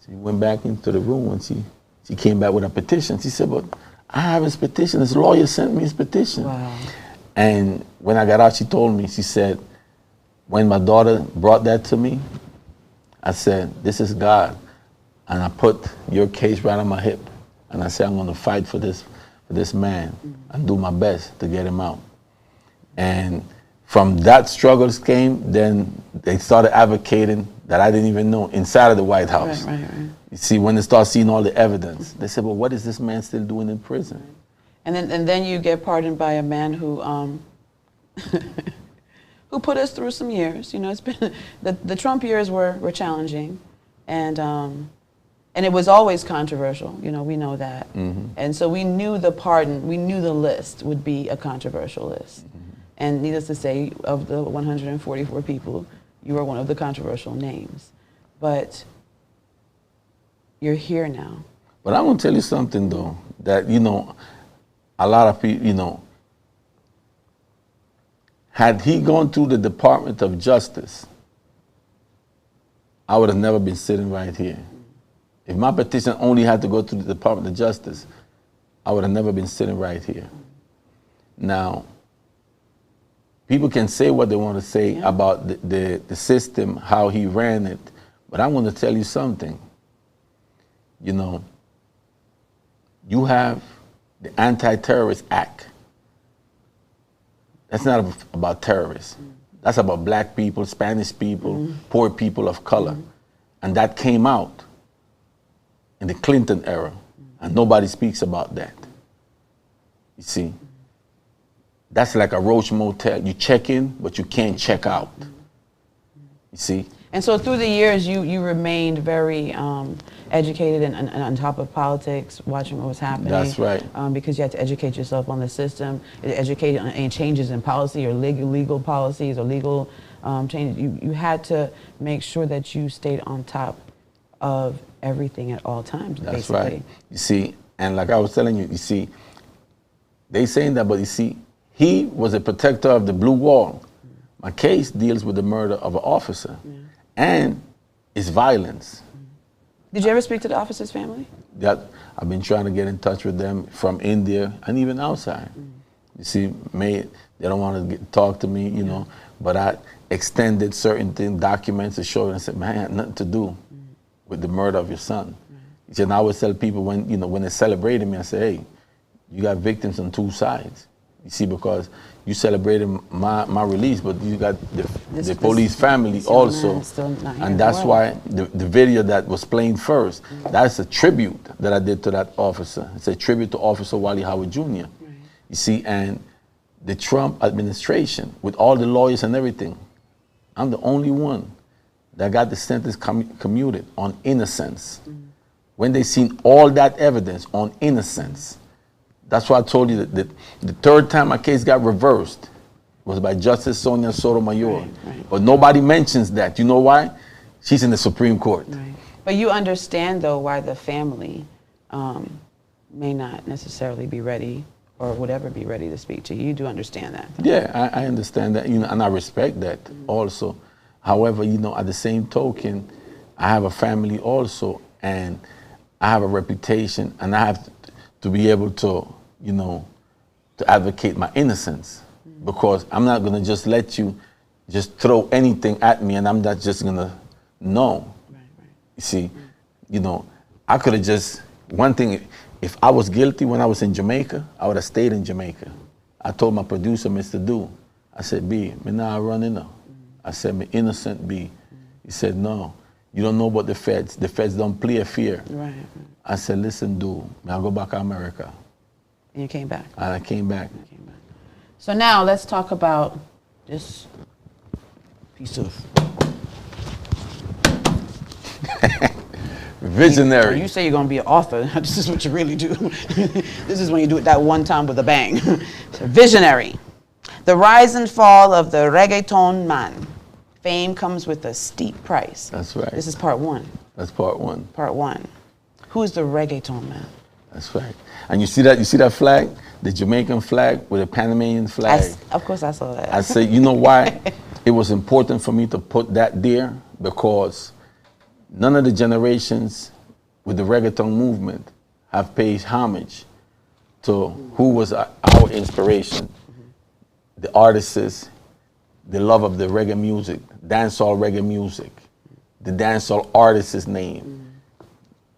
She went back into the room and she came back with a petition. She said, but I have his petition. His lawyer sent me his petition. Wow. And when I got out, she told me, she said, when my daughter brought that to me, I said, this is God. And I put your case right on my hip. And I said, I'm going to fight for this man and do my best to get him out. And from that struggles came, then they started advocating that I didn't even know inside of the White House. Right. You see, when they start seeing all the evidence, they said, well, what is this man still doing in prison? And then you get pardoned by a man who who put us through some years. You know, it's been the Trump years were challenging, and it was always controversial. You know, we know that, and so we knew the pardon, we knew the list would be a controversial list, and needless to say, of the 144 people, you were one of the controversial names, but you're here now. But I want to tell you something though, that you know, a lot of people, you know. Had he gone through the Department of Justice, I would have never been sitting right here. If my petition only had to go to the Department of Justice, I would have never been sitting right here. Now, people can say what they want to say about the system, how he ran it, but I'm going to tell you something. You know, you have the Anti-Terrorist Act. That's not about terrorists. That's about black people, Spanish people, poor people of color. And that came out in the Clinton era, and nobody speaks about that. You see, that's like a Roach Motel. You check in, but you can't check out. You see? And so through the years, you remained very educated and on top of politics, watching what was happening. That's right. Because you had to educate yourself on the system, educate on any changes in policy or legal policies or legal changes. You had to make sure that you stayed on top of everything at all times, That's basically. right. You see, and like I was telling you, you see, they saying that, but you see, he was a protector of the blue wall. My case deals with the murder of an officer, and it's violence. Did you ever speak to the officer's family? That I've been trying to get in touch with them from India and even outside. You see, they don't want to talk to me, you know, but I extended certain documents to show them and said, man, I had nothing to do with the murder of your son. He said, and I always tell people when they celebrated me, I say, hey, you got victims on two sides. You see, because you celebrated my release, but you got the police family also. And that's why the video that was playing first, that's a tribute that I did to that officer. It's a tribute to Officer Wally Howard Jr. Right. You see, and the Trump administration, with all the lawyers and everything, I'm the only one that got the sentence commuted on innocence. When they seen all that evidence on innocence, that's why I told you that the third time my case got reversed was by Justice Sonia Sotomayor. Right. But nobody mentions that. You know why? She's in the Supreme Court. Right. But you understand, though, why the family may not necessarily be ready or would ever be ready to speak to you. You do understand that. Yeah, I understand that, you know, and I respect that also. However, you know, at the same token, I have a family also, and I have a reputation, and I have to be able to, you know, to advocate my innocence, because I'm not gonna just let you just throw anything at me, and I'm not just gonna know. Right. You see, you know, I could have just, one thing, if I was guilty when I was in Jamaica, I would have stayed in Jamaica. I told my producer, Mr. Du, I said, B, me now running now. I said, me innocent, B. He said, no, you don't know about the feds. The feds don't play fear. Right. I said, listen, Du, I'll go back to America. And you came back. And I came back. So now let's talk about this piece of visionary. You say you're going to be an author. This is what you really do. This is when you do it that one time with a bang. So, visionary. The rise and fall of the reggaeton man. Fame comes with a steep price. That's right. This is part one. That's part one. Part one. Who is the reggaeton man? That's right. And you see that flag? The Jamaican flag with a Panamanian flag. Of course I saw that. I say, you know why? It was important for me to put that there, because none of the generations with the reggaeton movement have paid homage to who was our inspiration. The artists, the love of the reggae music, dancehall reggae music, the dancehall artist's name.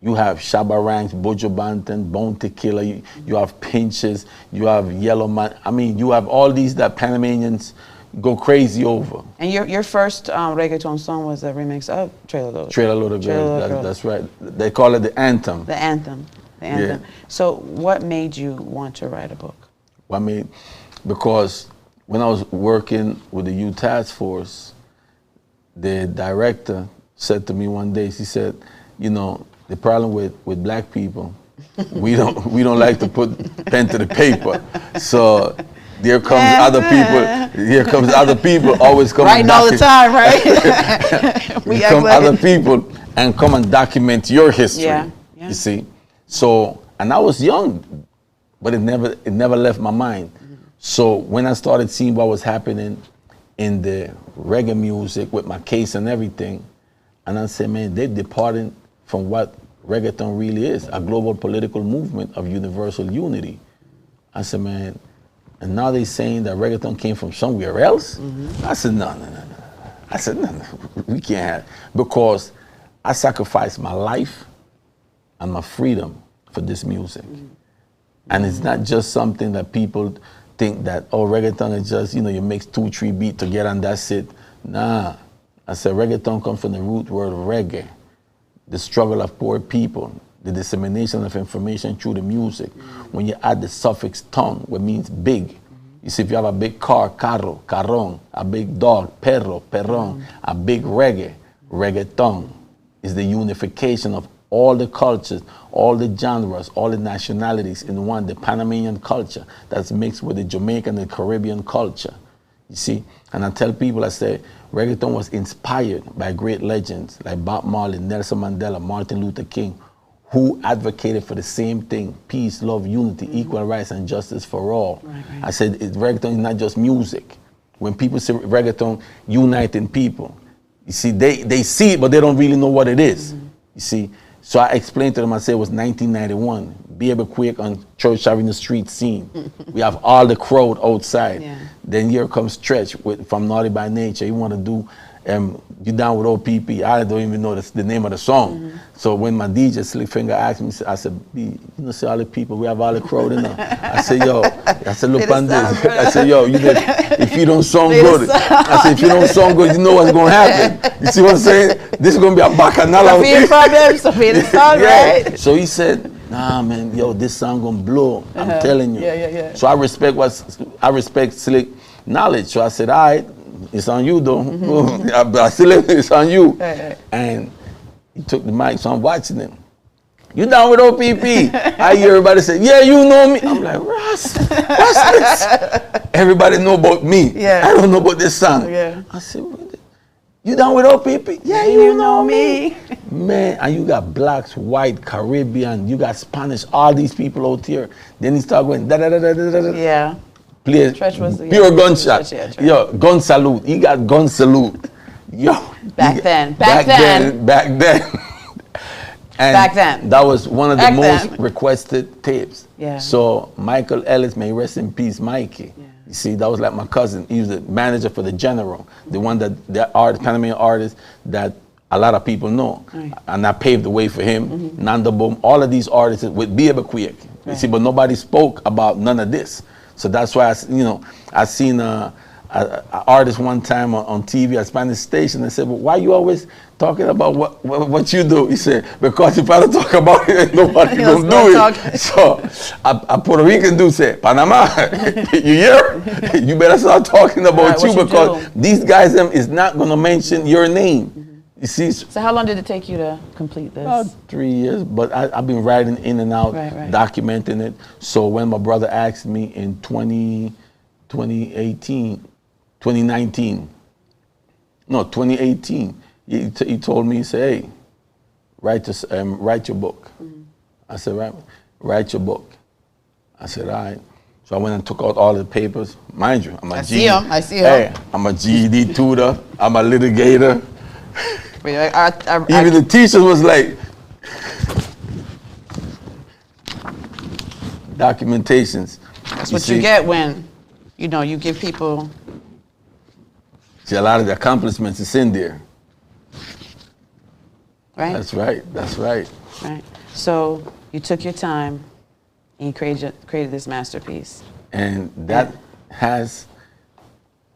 You have Shabba Ranks, Buju Banton, Bone Tequila, you have Pinches, you have Yellow Man. I mean, you have all these that Panamanians go crazy over. And your first reggaeton song was a remix of Trailer Loader. Trailer Loader Girl, that's right. They call it the anthem. The anthem, the anthem. Yeah. So what made you want to write a book? Well, because when I was working with the youth task force, the director said to me one day, she said, you know, the problem with black people, we don't like to put pen to the paper. So there comes other people. Here comes other people. Always come writing all the time, right? We come other people and come and document your history. Yeah. You see. So, and I was young, but it never left my mind. So when I started seeing what was happening in the reggae music with my case and everything, and I said, man, they're departing from what reggaeton really is, a global political movement of universal unity. I said, man, and now they're saying that reggaeton came from somewhere else? I said, no. I said, no, we can't have it. Because I sacrificed my life and my freedom for this music. And it's not just something that people think that, oh, reggaeton is just, you know, you mix 2-3 beats together and that's it. Nah. I said, reggaeton comes from the root word reggae. The struggle of poor people, the dissemination of information through the music. When you add the suffix ton, which means big. You see, if you have a big car, carro, carron, a big dog, perro, perron, a big reggae, reggaeton, is the unification of all the cultures, all the genres, all the nationalities in one, the Panamanian culture that's mixed with the Jamaican and Caribbean culture. You see, and I tell people, I say, reggaeton was inspired by great legends like Bob Marley, Nelson Mandela, Martin Luther King, who advocated for the same thing: peace, love, unity, equal rights, and justice for all. Right. I said, reggaeton is not just music. when people say reggaeton uniting people. You see, they see it, but they don't really know what it is. You see, so I explained to them, I said it was 1991. Be able quick on Church Avenue street scene. We have all the crowd outside. Yeah. Then here comes Stretch from Naughty by Nature. He want to do You Down With OPP. I don't even know the name of the song. So when my DJ Slick Finger asked me, I said, you know, see all the people, we have all the crowd in there. I said, yo, look on this. I said, yo, if you don't sound good, I said, if you don't sound good, you know what's going to happen. You see what I'm saying? This is going to be a bacchanal. Right? So he said, nah, man, yo, this song going to blow. I'm telling you. Yeah. So I respect Slick knowledge. So I said, all right, it's on you though. I still, it's on you. Right. And he took the mic, so I'm watching him. You down with OPP? I hear everybody say, yeah, you know me. I'm like, Ross, what's this? Everybody know about me. Yeah. I don't know about this song. Yeah. I said, you down with OPP? Yeah, you know me. Man, and you got blacks, white, Caribbean, you got Spanish, all these people out here. Then he started going, da-da-da-da-da-da. Yeah. Play pure gunshot. Yo, gun salute. He got gun salute. Yo. Back then. And back then. That was one of the most requested tapes. Yeah. So Michael Ellis, may rest in peace, Mikey. Yeah. You see, that was like my cousin. He was the manager for the General, the one that the Panamanian artist that a lot of people know. Right. And I paved the way for him. Nanda Boom, all of these artists with Be Able Quick. You see, but nobody spoke about none of this. So that's why I seen an artist one time on TV, a Spanish station, and said, well, why you always talking about what you do? He said, because if I don't talk about it, nobody gonna do it. So a Puerto Rican dude said, Panama, you hear? You better start talking about you because these guys is not gonna mention your name. You see? So how long did it take you to complete this? About 3 years, but I've been writing in and out, documenting it. So when my brother asked me in 2018, he told me, he said, hey, write your book. I said, write your book. I said, all right. So I went and took out all the papers. Mind you, I see him. Hey, I'm a GED tutor. I'm a litigator. Even the teacher was like, documentations. That's what you get when, you give people. See, a lot of the accomplishments is in there. Right? That's right. Right. So you took your time and you created this masterpiece. And that has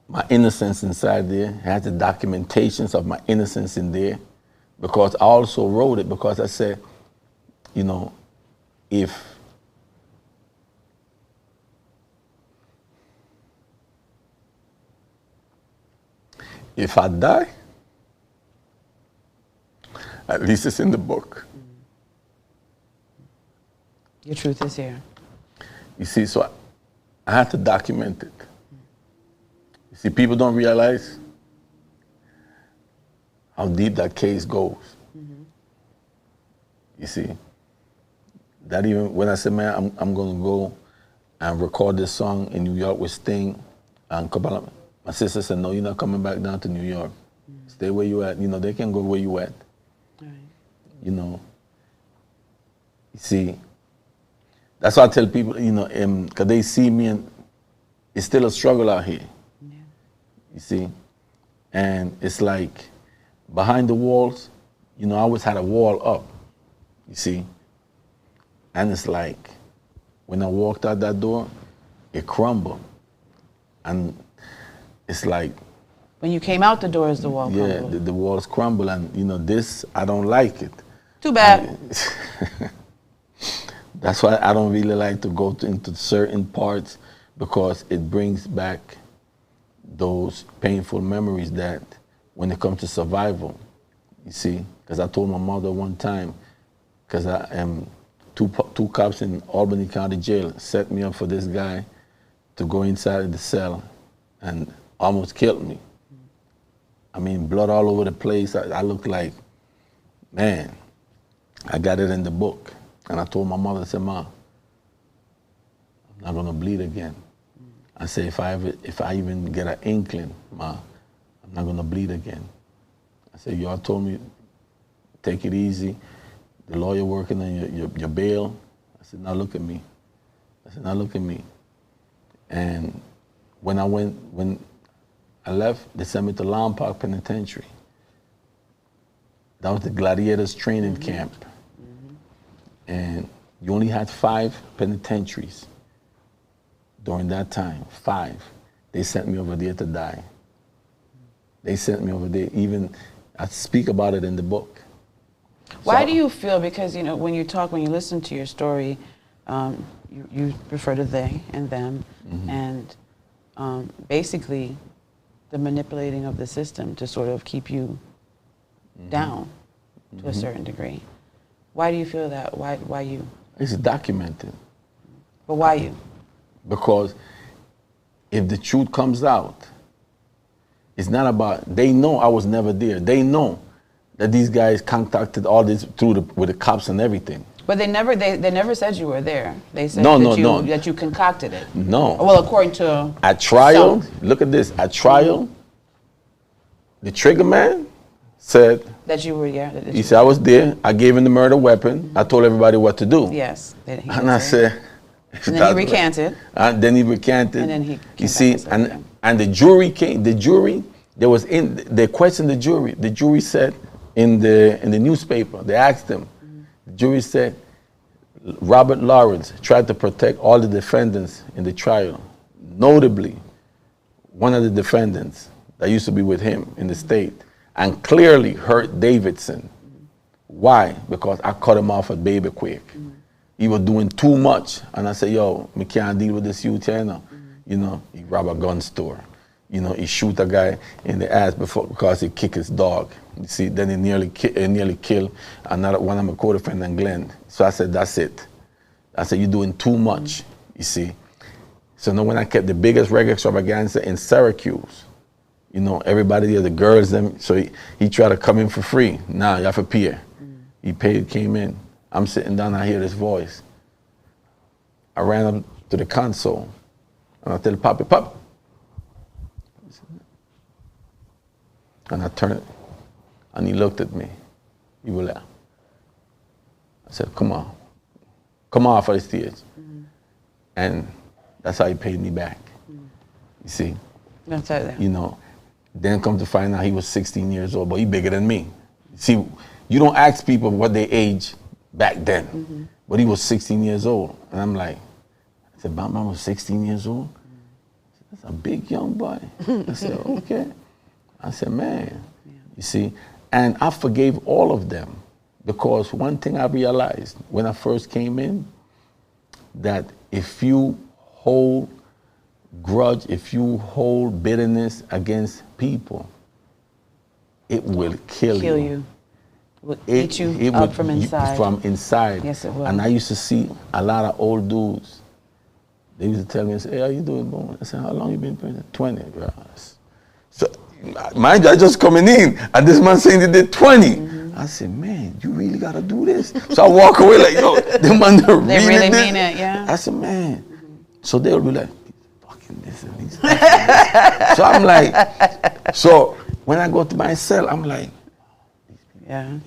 my innocence inside there, has the documentations of my innocence in there, because I also wrote it because I said, if I die, at least it's in the book. Your truth is here. You see, so I had to document it. You see, people don't realize how deep that case goes. You see, that even when I said, man, I'm going to go and record this song in New York with Sting and Kabbalah, my sister said, no, you're not coming back down to New York. Stay where you at. They can go where you at. Right. You see, that's why I tell people, because they see me and it's still a struggle out here. Yeah. You see? And it's like behind the walls, I always had a wall up, you see? And it's like when I walked out that door, it crumbled. And it's like, when you came out the doors, the wall crumbled. Yeah, the walls crumble, and this, I don't like it. Too bad. That's why I don't really like to go into certain parts, because it brings back those painful memories that when it comes to survival, you see, because I told my mother one time, because I am two cops in Albany County Jail set me up for this guy to go inside the cell and almost killed me. I mean, blood all over the place. I looked like, man, I got it in the book. And I told my mother, I said, Ma, I'm not gonna bleed again. I said, if I even get an inkling, Ma, I'm not gonna bleed again. I said, y'all told me, take it easy. The lawyer working on your bail. I said, now look at me. I said, now look at me. And when I left, they sent me to Long Park Penitentiary. That was the Gladiators training camp. And you only had 5 penitentiaries during that time, 5. They sent me over there to die. They sent me over there. Even, I speak about it in the book. Why do you feel, because, you know, when you listen to your story, you refer to they and them, and basically the manipulating of the system to sort of keep you down to a certain degree. Why do you feel that? Why you? It's documented. But why you? Because if the truth comes out, it's not about, they know I was never there. They know that these guys contacted all this with the cops and everything. But they never said you were there. They said that you concocted it. No. Well, according to at trial, look at this. At trial, the trigger man said that you were, he said I was there. I gave him the murder weapon. I told everybody what to do. Yes. And I said. And then he recanted. And then he recanted. And then he. You see, and the jury came. The jury, they questioned the jury. The jury said in the newspaper, they asked them. The jury said Robert Lawrence tried to protect all the defendants in the trial. Notably, one of the defendants that used to be with him in the state, and clearly hurt Davidson. Why? Because I cut him off at baby quick. He was doing too much. And I said, yo, me can't deal with this youth here now. You know, he robbed a gun store. You know, he shoot a guy in the ass because he kicked his dog. You see, then he nearly killed another one of my co-defendants, Glenn. So I said, that's it. I said, you're doing too much, you see. So now when I kept the biggest reggae extravaganza in Syracuse, you know, everybody there, the girls, them, so he tried to come in for free. Nah, you have to pay. He paid, came in. I'm sitting down, I hear this voice. I ran up to the console, and I tell Poppy, Pop. And I turned it, and he looked at me. He was like, I said, come on. Come off of the stage. And that's how he paid me back. You see? That's it. You know, then come to find out he was 16 years old, but he bigger than me. See, you don't ask people what their age back then, but he was 16 years old. And I'm like, I said, Batman was 16 years old? That's a big young boy. I said, okay. I said, man, you see, and I forgave all of them because one thing I realized when I first came in, that if you hold grudge, if you hold bitterness against people, it will kill you. Will eat you up from inside. From inside. Yes, it will. And I used to see a lot of old dudes. They used to tell me, hey, how you doing, boy? I said, how long you been in prison? 20. So, mind you, I just coming in, and this man saying they did 20. I said, man, you really got to do this? So I walk away like, yo, the man they really mean it, yeah. I said, man. So they'll be like, fucking this and this. So I'm like, so when I go to my cell, I'm like, yeah.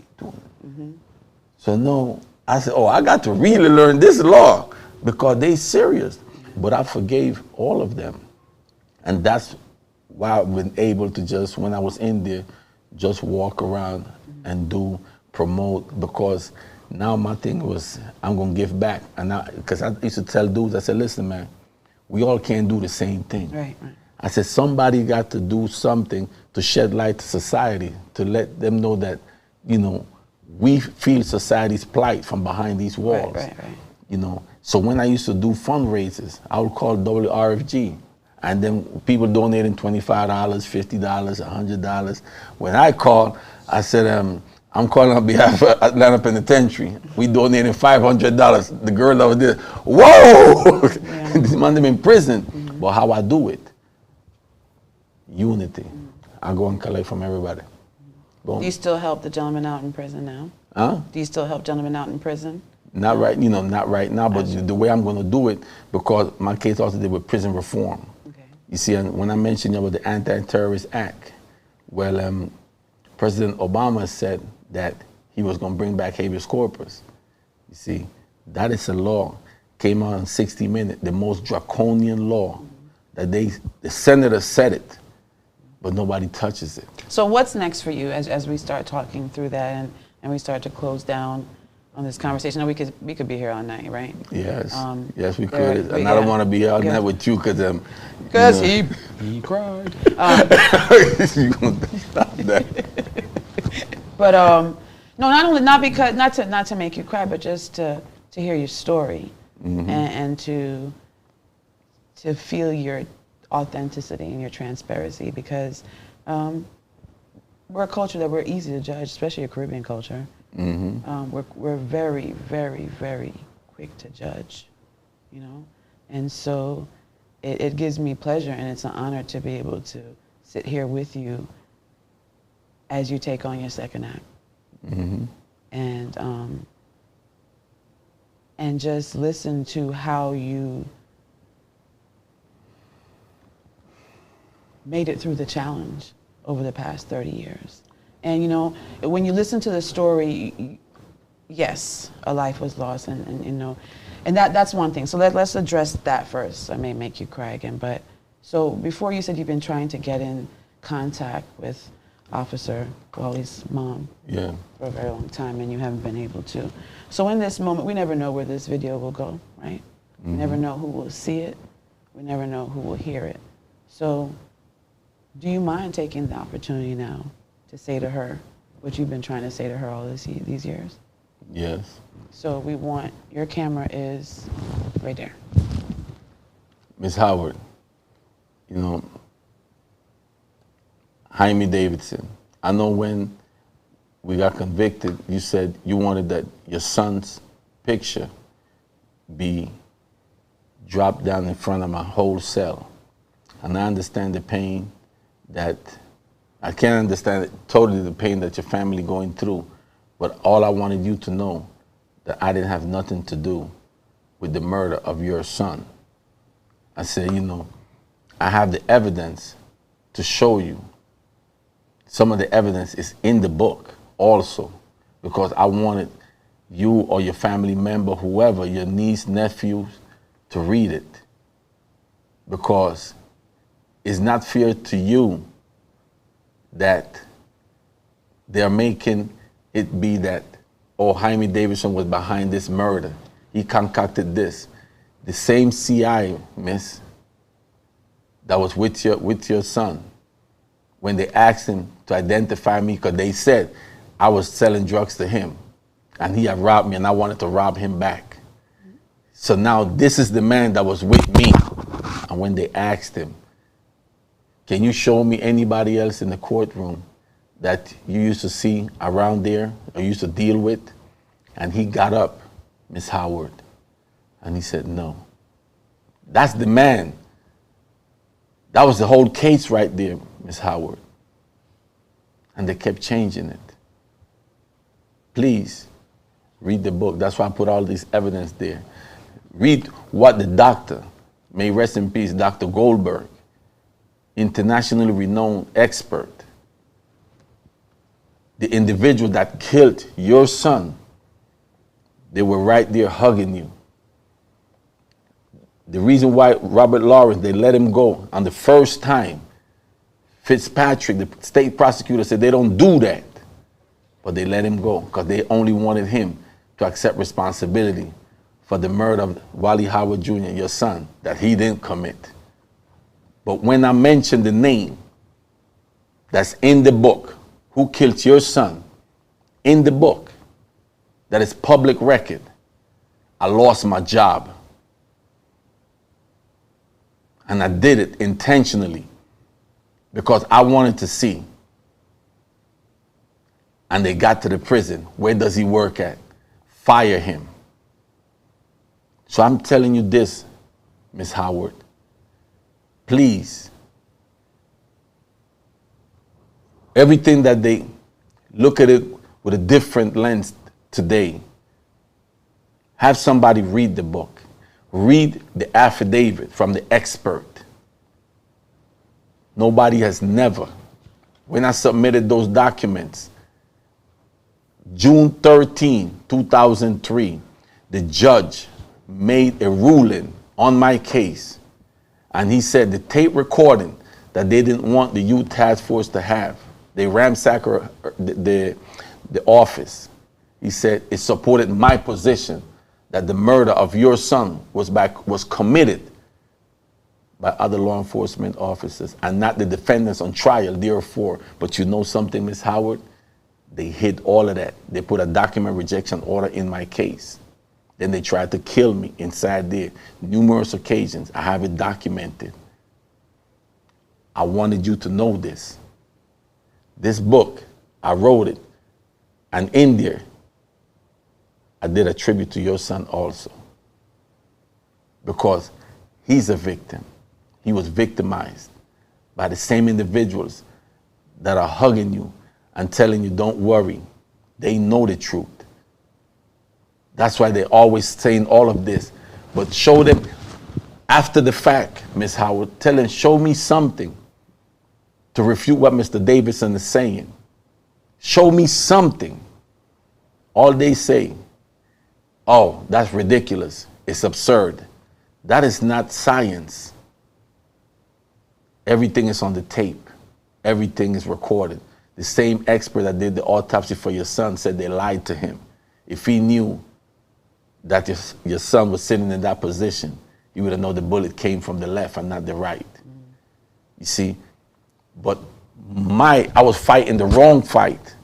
So no, I said, oh, I got to really learn this law because they serious. But I forgave all of them. And that's why I've been able to just, when I was in there, just walk around and promote, because now my thing was, I'm going to give back. And because I used to tell dudes, I said, listen, man, we all can't do the same thing. Right. I said, somebody got to do something to shed light to society, to let them know that, you know, we feel society's plight from behind these walls. Right. You know, so when I used to do fundraisers, I would call WRFG, and then people donating $25, $50, $100. When I called, I said, I'm calling on behalf of Atlanta Penitentiary. We donating $500. The girl over there, whoa! Yeah. This man them in prison. But how I do it? Unity. I go and collect from everybody. Boom. Do you still help the gentleman out in prison now? Huh? Do you still help gentlemen out in prison? Not right now, but the way I'm going to do it, because my case also did with prison reform. You see, and when I mentioned about the Anti-Terrorist Act, well, President Obama said that he was going to bring back habeas corpus. You see, that is a law. Came out in 60 Minutes, the most draconian law that the senators said it, but nobody touches it. So what's next for you as we start talking through that and we start to close down on this conversation? Now we could be here all night, right? Yes, yes we could. And I don't want to be all night with you because he cried. You gonna stop that? But no, not to make you cry, but just to hear your story and to feel your authenticity and your transparency, because we're a culture that we're easy to judge, especially a Caribbean culture. We're very, very, very quick to judge, you know, and so it gives me pleasure and it's an honor to be able to sit here with you as you take on your second act, and just listen to how you made it through the challenge over the past 30 years. And you know, when you listen to the story, yes, a life was lost, and you know, and that's one thing. So let's address that first. I may make you cry again, but so before you said you've been trying to get in contact with Officer Wally's mom for a very long time, and you haven't been able to. So in this moment, we never know where this video will go, right? We never know who will see it. We never know who will hear it. So do you mind taking the opportunity now to say to her what you've been trying to say to her all these years? Yes. So we want, your camera is right there. Miss Howard, you know, Jaime Davidson, I know when we got convicted, you said you wanted that your son's picture be dropped down in front of my whole cell. And I understand the pain that, I can't understand totally the pain that your family going through, but all I wanted you to know that I didn't have nothing to do with the murder of your son. I said, you know, I have the evidence to show you. Some of the evidence is in the book also, because I wanted you or your family member, whoever, your niece, nephews, to read it. Because it's not fair to you that they're making it be that, oh, Jaime Davidson was behind this murder. He concocted this. The same CI, miss, that was with your son, when they asked him to identify me, because they said I was selling drugs to him and he had robbed me and I wanted to rob him back. So now this is the man that was with me. And when they asked him, can you show me anybody else in the courtroom that you used to see around there or used to deal with? And he got up, Miss Howard, and he said, no. That's the man. That was the whole case right there, Miss Howard. And they kept changing it. Please, read the book. That's why I put all this evidence there. Read what the doctor, may rest in peace, Dr. Goldberg, internationally renowned expert, the individual that killed your son, they were right there hugging you. The reason why Robert Lawrence, they let him go on the first time, Fitzpatrick, the state prosecutor, said they don't do that. But they let him go because they only wanted him to accept responsibility for the murder of Wally Howard Jr., your son, that he didn't commit. But when I mentioned the name that's in the book, who killed your son, in the book, that is public record, I lost my job. And I did it intentionally because I wanted to see. And they got to the prison. Where does he work at? Fire him. So I'm telling you this, Miss Howard, please, everything that they look at it with a different lens today, have somebody read the book. Read the affidavit from the expert. Nobody has never. When I submitted those documents, June 13, 2003, the judge made a ruling on my case. And he said the tape recording that they didn't want the youth task force to have, they ransacked the office. He said it supported my position that the murder of your son was committed by other law enforcement officers and not the defendants on trial, therefore. But you know something, Ms. Howard? They hid all of that. They put a document rejection order in my case. Then they tried to kill me inside there. Numerous occasions. I have it documented. I wanted you to know this. This book, I wrote it. And in there, I did a tribute to your son also. Because he's a victim. He was victimized by the same individuals that are hugging you and telling you, don't worry. They know the truth. That's why they're always saying all of this. But show them after the fact, Ms. Howard, tell them, show me something to refute what Mr. Davidson is saying. Show me something. All they say, oh, that's ridiculous. It's absurd. That is not science. Everything is on the tape. Everything is recorded. The same expert that did the autopsy for your son said they lied to him. If he knew that your son was sitting in that position, he would have known the bullet came from the left and not the right. You see? But I was fighting the wrong fight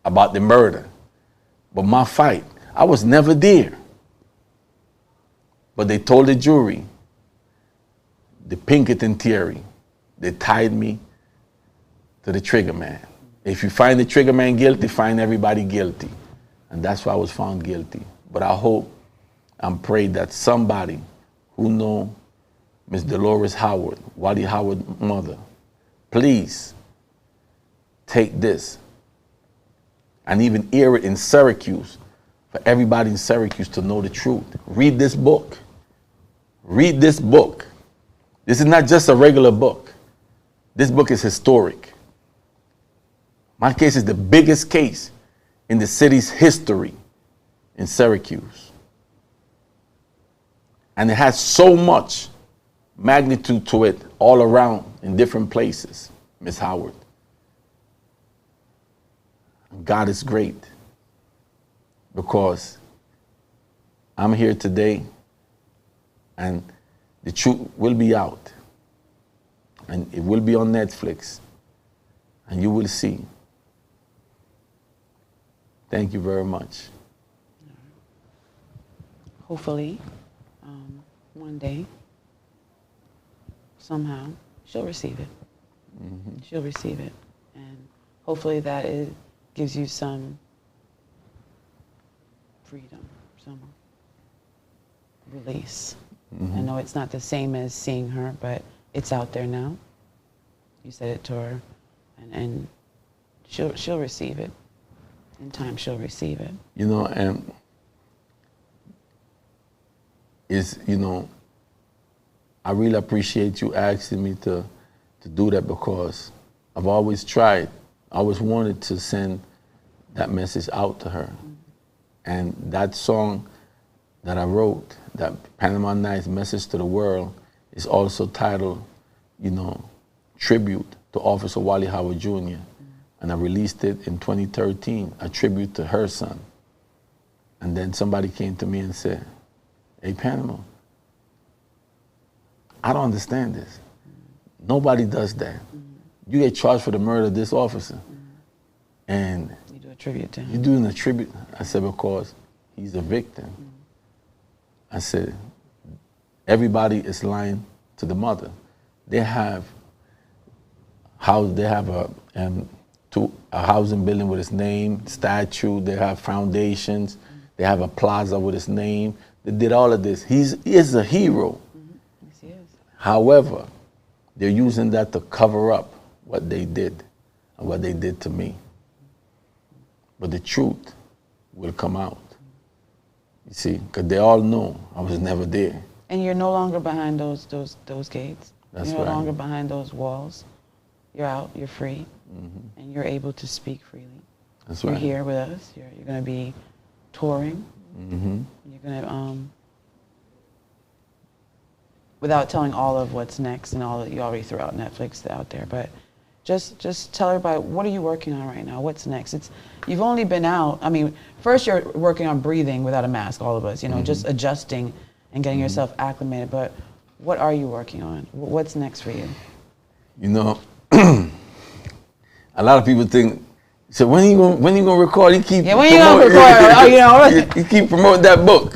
about the murder. But my fight, I was never there. But they told the jury, the Pinkerton theory, they tied me to the trigger man. If you find the trigger man guilty, find everybody guilty. And that's why I was found guilty. But I hope and pray that somebody who know Ms. Dolores Howard, Wally Howard's mother, please take this and even air it in Syracuse for everybody in Syracuse to know the truth. Read this book. Read this book. This is not just a regular book. This book is historic. My case is the biggest case in the city's history in Syracuse. And it has so much magnitude to it all around in different places, Ms. Howard. God is great because I'm here today and the truth will be out and it will be on Netflix and you will see. Thank you very much. Hopefully, one day, somehow, she'll receive it. Mm-hmm. She'll receive it. And hopefully that gives you some freedom, some release. Mm-hmm. I know it's not the same as seeing her, but it's out there now. You said it to her, and she'll receive it. In time, she'll receive it. You know, and I really appreciate you asking me to do that because I've always tried. I always wanted to send that message out to her. Mm-hmm. And that song that I wrote, that Panama Nights Message to the World, is also titled, Tribute to Officer Wally Howard Jr. Mm-hmm. And I released it in 2013, a tribute to her son. And then somebody came to me and said, hey, Panama, I don't understand this. Nobody does that. Mm-hmm. You get charged for the murder of this officer. Mm-hmm. And you do a tribute to him. You're doing a tribute. I said, because he's a victim. Mm-hmm. I said, everybody is lying to the mother. They have a housing building with his name, statue, they have foundations, mm-hmm. They have a plaza with his name. They did all of this. He is a hero. Mm-hmm. Yes, he is. However, they're using that to cover up what they did and what they did to me. But the truth will come out. You see, because they all know I was never there. And you're no longer behind those gates. That's you're no right. longer behind those walls. you're out, you're free, and you're able to speak freely. That's You're right. here with us. You're going to be touring. You're going to, without telling all of what's next and all that you already threw out Netflix out there, but just tell everybody, what are you working on right now? What's next? You've only been out, I mean, first you're working on breathing without a mask, all of us, you know, just adjusting and getting yourself acclimated, but what are you working on? What's next for you? You know, a lot of people think, so when you gonna record? You keep when you gonna record? You keep promoting that book.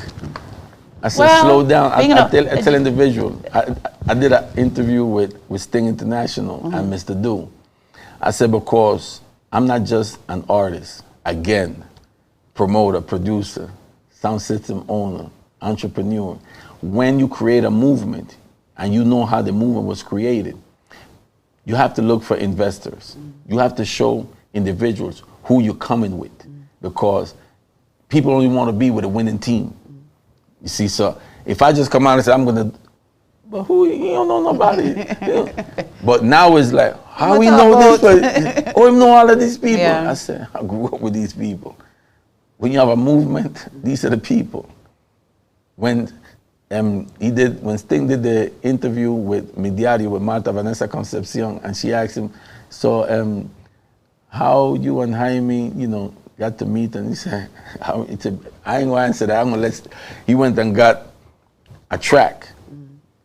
I said, Well, slow down. I you know, tell individual. I did an interview with Sting International and Mr. Do. I said, because I'm not just an artist, again, promoter, producer, sound system owner, entrepreneur. When you create a movement and you know how the movement was created, you have to look for investors. You have to show individuals who you're coming with, because people only want to be with a winning team. You see, so if I just come out and say, I'm going to, but who, you don't know nobody. You know? But now it's like, how we know this? Oh, we know all of these people. Yeah. I said, I grew up with these people. When you have a movement, these are the people. When Sting did the interview with Mediario with Marta Vanessa Concepcion, and she asked him, so how you and Jaime, you know, got to meet, and he said, I ain't gonna answer that. He went and got a track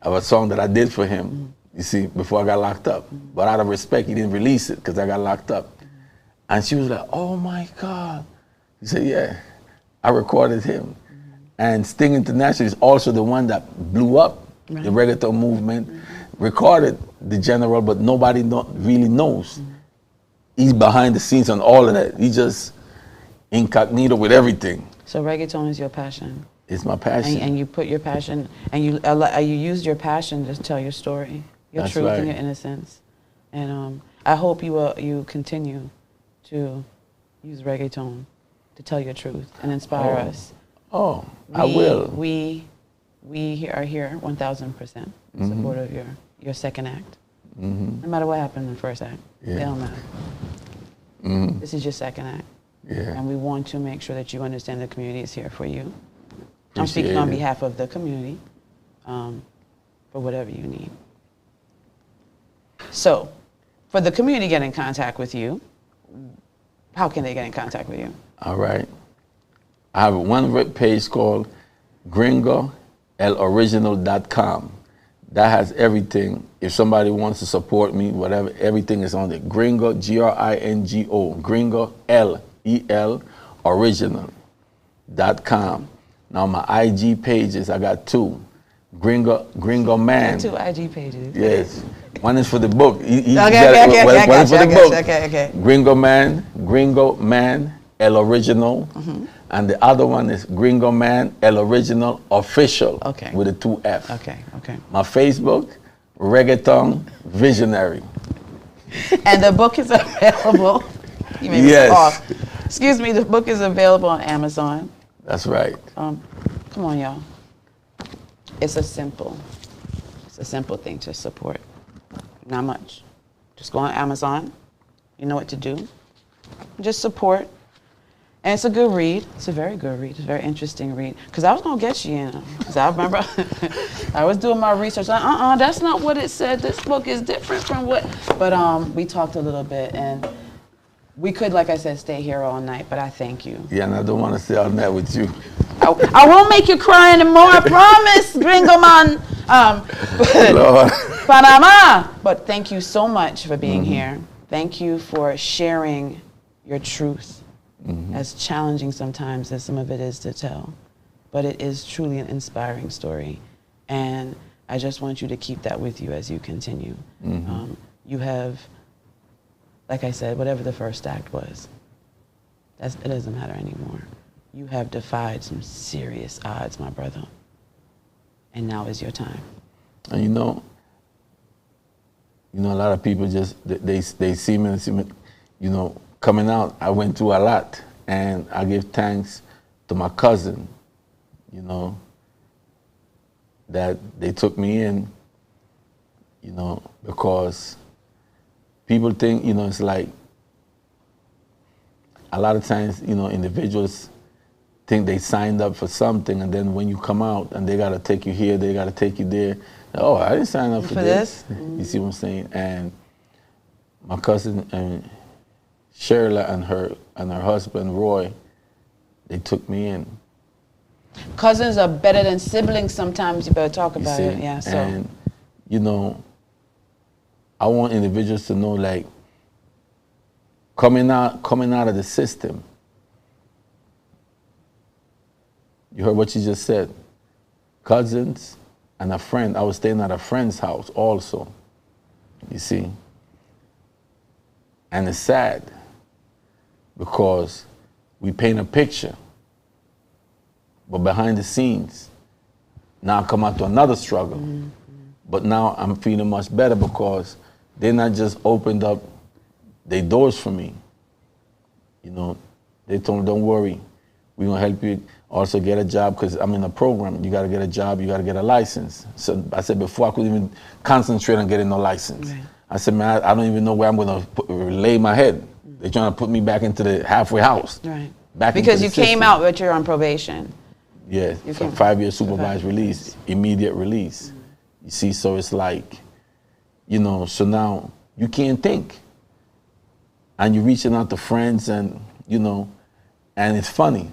of a song that I did for him, you see, before I got locked up. But out of respect, he didn't release it because I got locked up. And she was like, oh my God. He said, yeah, I recorded him. And Sting International is also the one that blew up the reggaeton movement, recorded the general, but nobody really knows. He's behind the scenes on all of that. He just incognito with everything. So reggaeton is your passion. It's my passion. And you put your passion, and you used your passion to tell your story, your That's truth right. and your innocence. And I hope you continue to use reggaeton to tell your truth and inspire us. Oh, I will. We are here 1,000% in support of your second act. No matter what happened in the first act, it don't matter. This is your second act. Yeah. And we want to make sure that you understand the community is here for you. I'm Appreciate speaking on it. behalf of the community for whatever you need. So, for the community to get in contact with you, how can they get in contact with you? All right. I have one page called gringoeloriginal.com. That has everything. If somebody wants to support me, whatever, everything is on there. Gringo, Gringo, Gringo, L-E-L, original.com. Now my IG pages, I got two. Gringo Man. Two IG pages. Yes. One is for the book. Okay. Gringo Man, El Original. And the other one is Gringo Man, El Original Official. Okay. With a 2F. Okay. My Facebook, Reggaeton Visionary. And the book is available. You made me cough. Excuse me, the book is available on Amazon. That's right. Come on, y'all. It's a simple thing to support. Not much. Just go on Amazon. You know what to do. Just support. And it's a good read. It's a very good read. It's a very interesting read. Because I was going to get you in. Because I remember I was doing my research. Like, that's not what it said. This book is different from what. But we talked a little bit. And we could, like I said, stay here all night. But I thank you. Yeah, and I don't want to stay all night with you. I won't make you cry anymore. I promise, Gringo Man. Lord. Panama. But thank you so much for being here. Thank you for sharing your truth. As challenging sometimes as some of it is to tell. But it is truly an inspiring story. And I just want you to keep that with you as you continue. You have, like I said, whatever the first act was, it doesn't matter anymore. You have defied some serious odds, my brother. And now is your time. And you know, a lot of people just, they see me, you know, coming out. I went through a lot, and I give thanks to my cousin, you know, that they took me in, you know, because people think, you know, it's like, a lot of times, you know, individuals think they signed up for something, and then when you come out and they got to take you here, they got to take you there. Oh, I didn't sign up for this. You see what I'm saying? And my cousin and Shirley and her husband Roy, they took me in. Cousins are better than siblings sometimes. You better talk about it. Yeah. So. And you know, I want individuals to know, like, coming out of the system. You heard what you just said. Cousins and a friend. I was staying at a friend's house also. You see. And it's sad because we paint a picture, but behind the scenes, now I come out to another struggle. Mm-hmm. But now I'm feeling much better because they not just opened up their doors for me. You know, they told me, don't worry, we're gonna help you also get a job, because I'm in a program. You gotta get a job, you gotta get a license. So I said before I couldn't even concentrate on getting no license. Right. I said, man, I don't even know where I'm gonna lay my head. They're trying to put me back into the halfway house. Right. Back because you came out, but you're on probation. Yeah, 5-year supervised release, immediate release. Mm-hmm. You see, so it's like, you know, so now you can't think. And you're reaching out to friends, and, you know, and it's funny.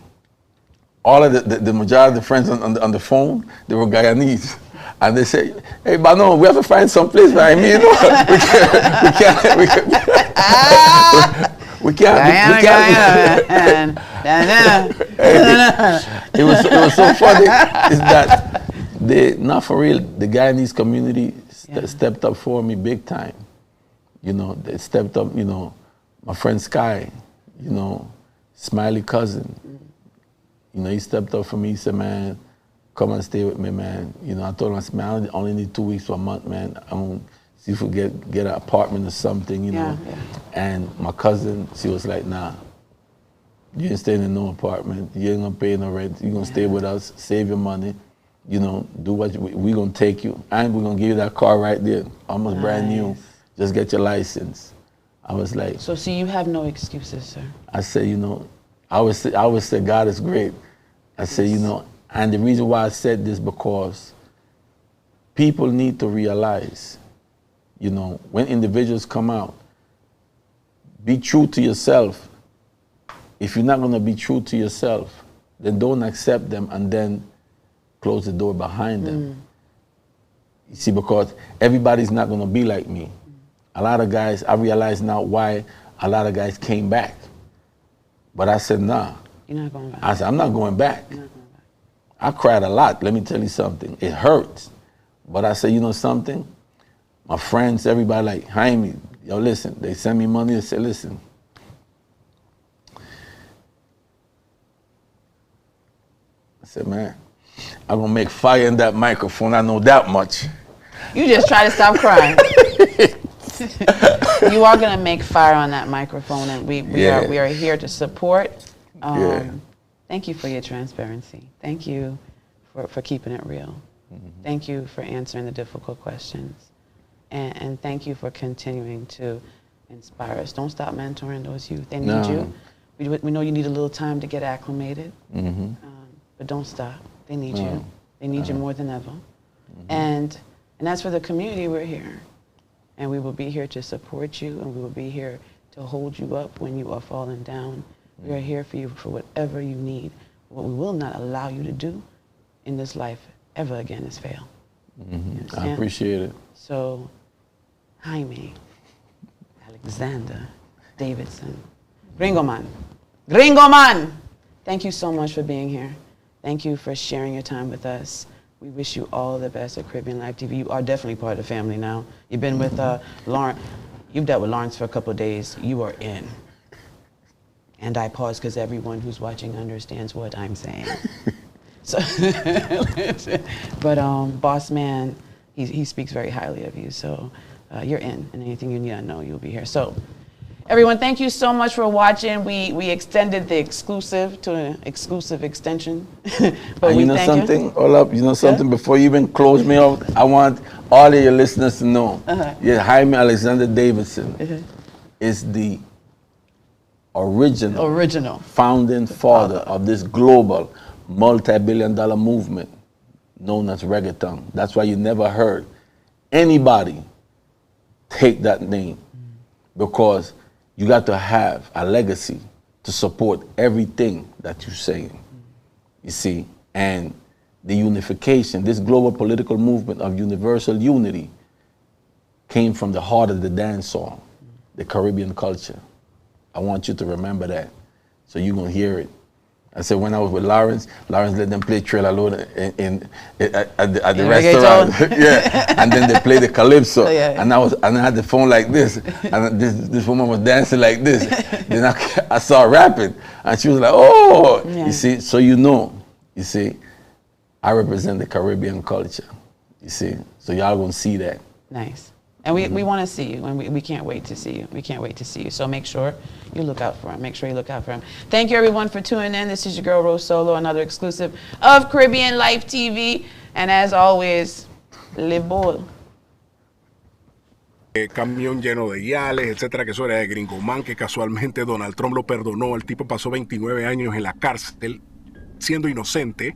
All of the majority of the friends on the phone, they were Guyanese. And they say, hey, but no, we have to find some place where I mean, you know, we can't. It was so funny is that they, not for real, the Guyanese community stepped up for me big time. You know, they stepped up, you know, my friend Sky, you know, Smiley cousin, you know, he stepped up for me. He said, man, come and stay with me, man. You know, I told him, man, I only need 2 weeks to a month, man. I'm gonna see if we get an apartment or something, you know. Yeah. And my cousin, she was like, nah, you ain't staying in no apartment. You ain't gonna pay no rent. You're gonna stay with us, save your money, you know, do what we're gonna take you. And we're gonna give you that car right there, almost brand new. Just get your license. I was like. So see, you have no excuses, sir. I said, you know, I always say God is great. I said, you know, and the reason why I said this, because people need to realize, you know, when individuals come out, be true to yourself. If you're not going to be true to yourself, then don't accept them and then close the door behind them. You see, because everybody's not going to be like me. A lot of guys, I realize now why a lot of guys came back. But I said, nah. You're not going back. I said, I'm not going back. I cried a lot. Let me tell you something. It hurts. But I said, you know something? My friends, everybody like, Jaime, yo, listen. They send me money. They say, listen. I said, man, I'm going to make fire in that microphone. I know that much. You just try to stop crying. You are going to make fire on that microphone, and we are here to support. Thank you for your transparency. Thank you for keeping it real. Thank you for answering the difficult questions. And thank you for continuing to inspire us. Don't stop mentoring those youth. They need you. We know you need a little time to get acclimated, but don't stop. They need you. They need you more than ever. And that's for the community. We're here. And we will be here to support you, and we will be here to hold you up when you are falling down. We are here for you for whatever you need. What we will not allow you to do in this life ever again is fail. I appreciate it. So, Jaime Alexander Davidson, Gringo Man, thank you so much for being here. Thank you for sharing your time with us. We wish you all the best at Caribbean Live TV. You are definitely part of the family now. You've been with Lawrence. You've dealt with Lawrence for a couple of days. You are in. And I pause because everyone who's watching understands what I'm saying. So, but Boss Man, he speaks very highly of you. So you're in, and anything you need to know, you'll be here. So Everyone, thank you so much for watching. We extended the exclusive to an exclusive extension. But and we you know thank something? you. Hold up. You know something? Before you even close me out, I want all of your listeners to know. Yeah, Jaime Alexander Davidson is the original founding father of this global multi-billion-dollar movement known as reggaeton. That's why you never heard anybody take that name, because you got to have a legacy to support everything that you're saying, you see. And the unification, this global political movement of universal unity came from the heart of the dancehall, the Caribbean culture. I want you to remember that, so you're going to hear it. I said when I was with Lawrence let them play Trailer Load at the restaurant. Yeah, and then they play the calypso, and I had the phone like this, and this woman was dancing like this. Then I saw her rapping, and she was like, "Oh, you see." So you see, I represent the Caribbean culture. You see, so y'all gonna see that. Nice. And we want to see you, and we can't wait to see you. We can't wait to see you. So make sure you look out for him. Make sure you look out for him. Thank you, everyone, for tuning in. This is your girl, Rose Solo, another exclusive of Caribbean Life TV. And as always, live bold. Camión lleno de yales, etcétera, que eso era de Gringo Man, que casualmente Donald Trump lo perdonó. El tipo pasó 29 años en la cárcel siendo inocente.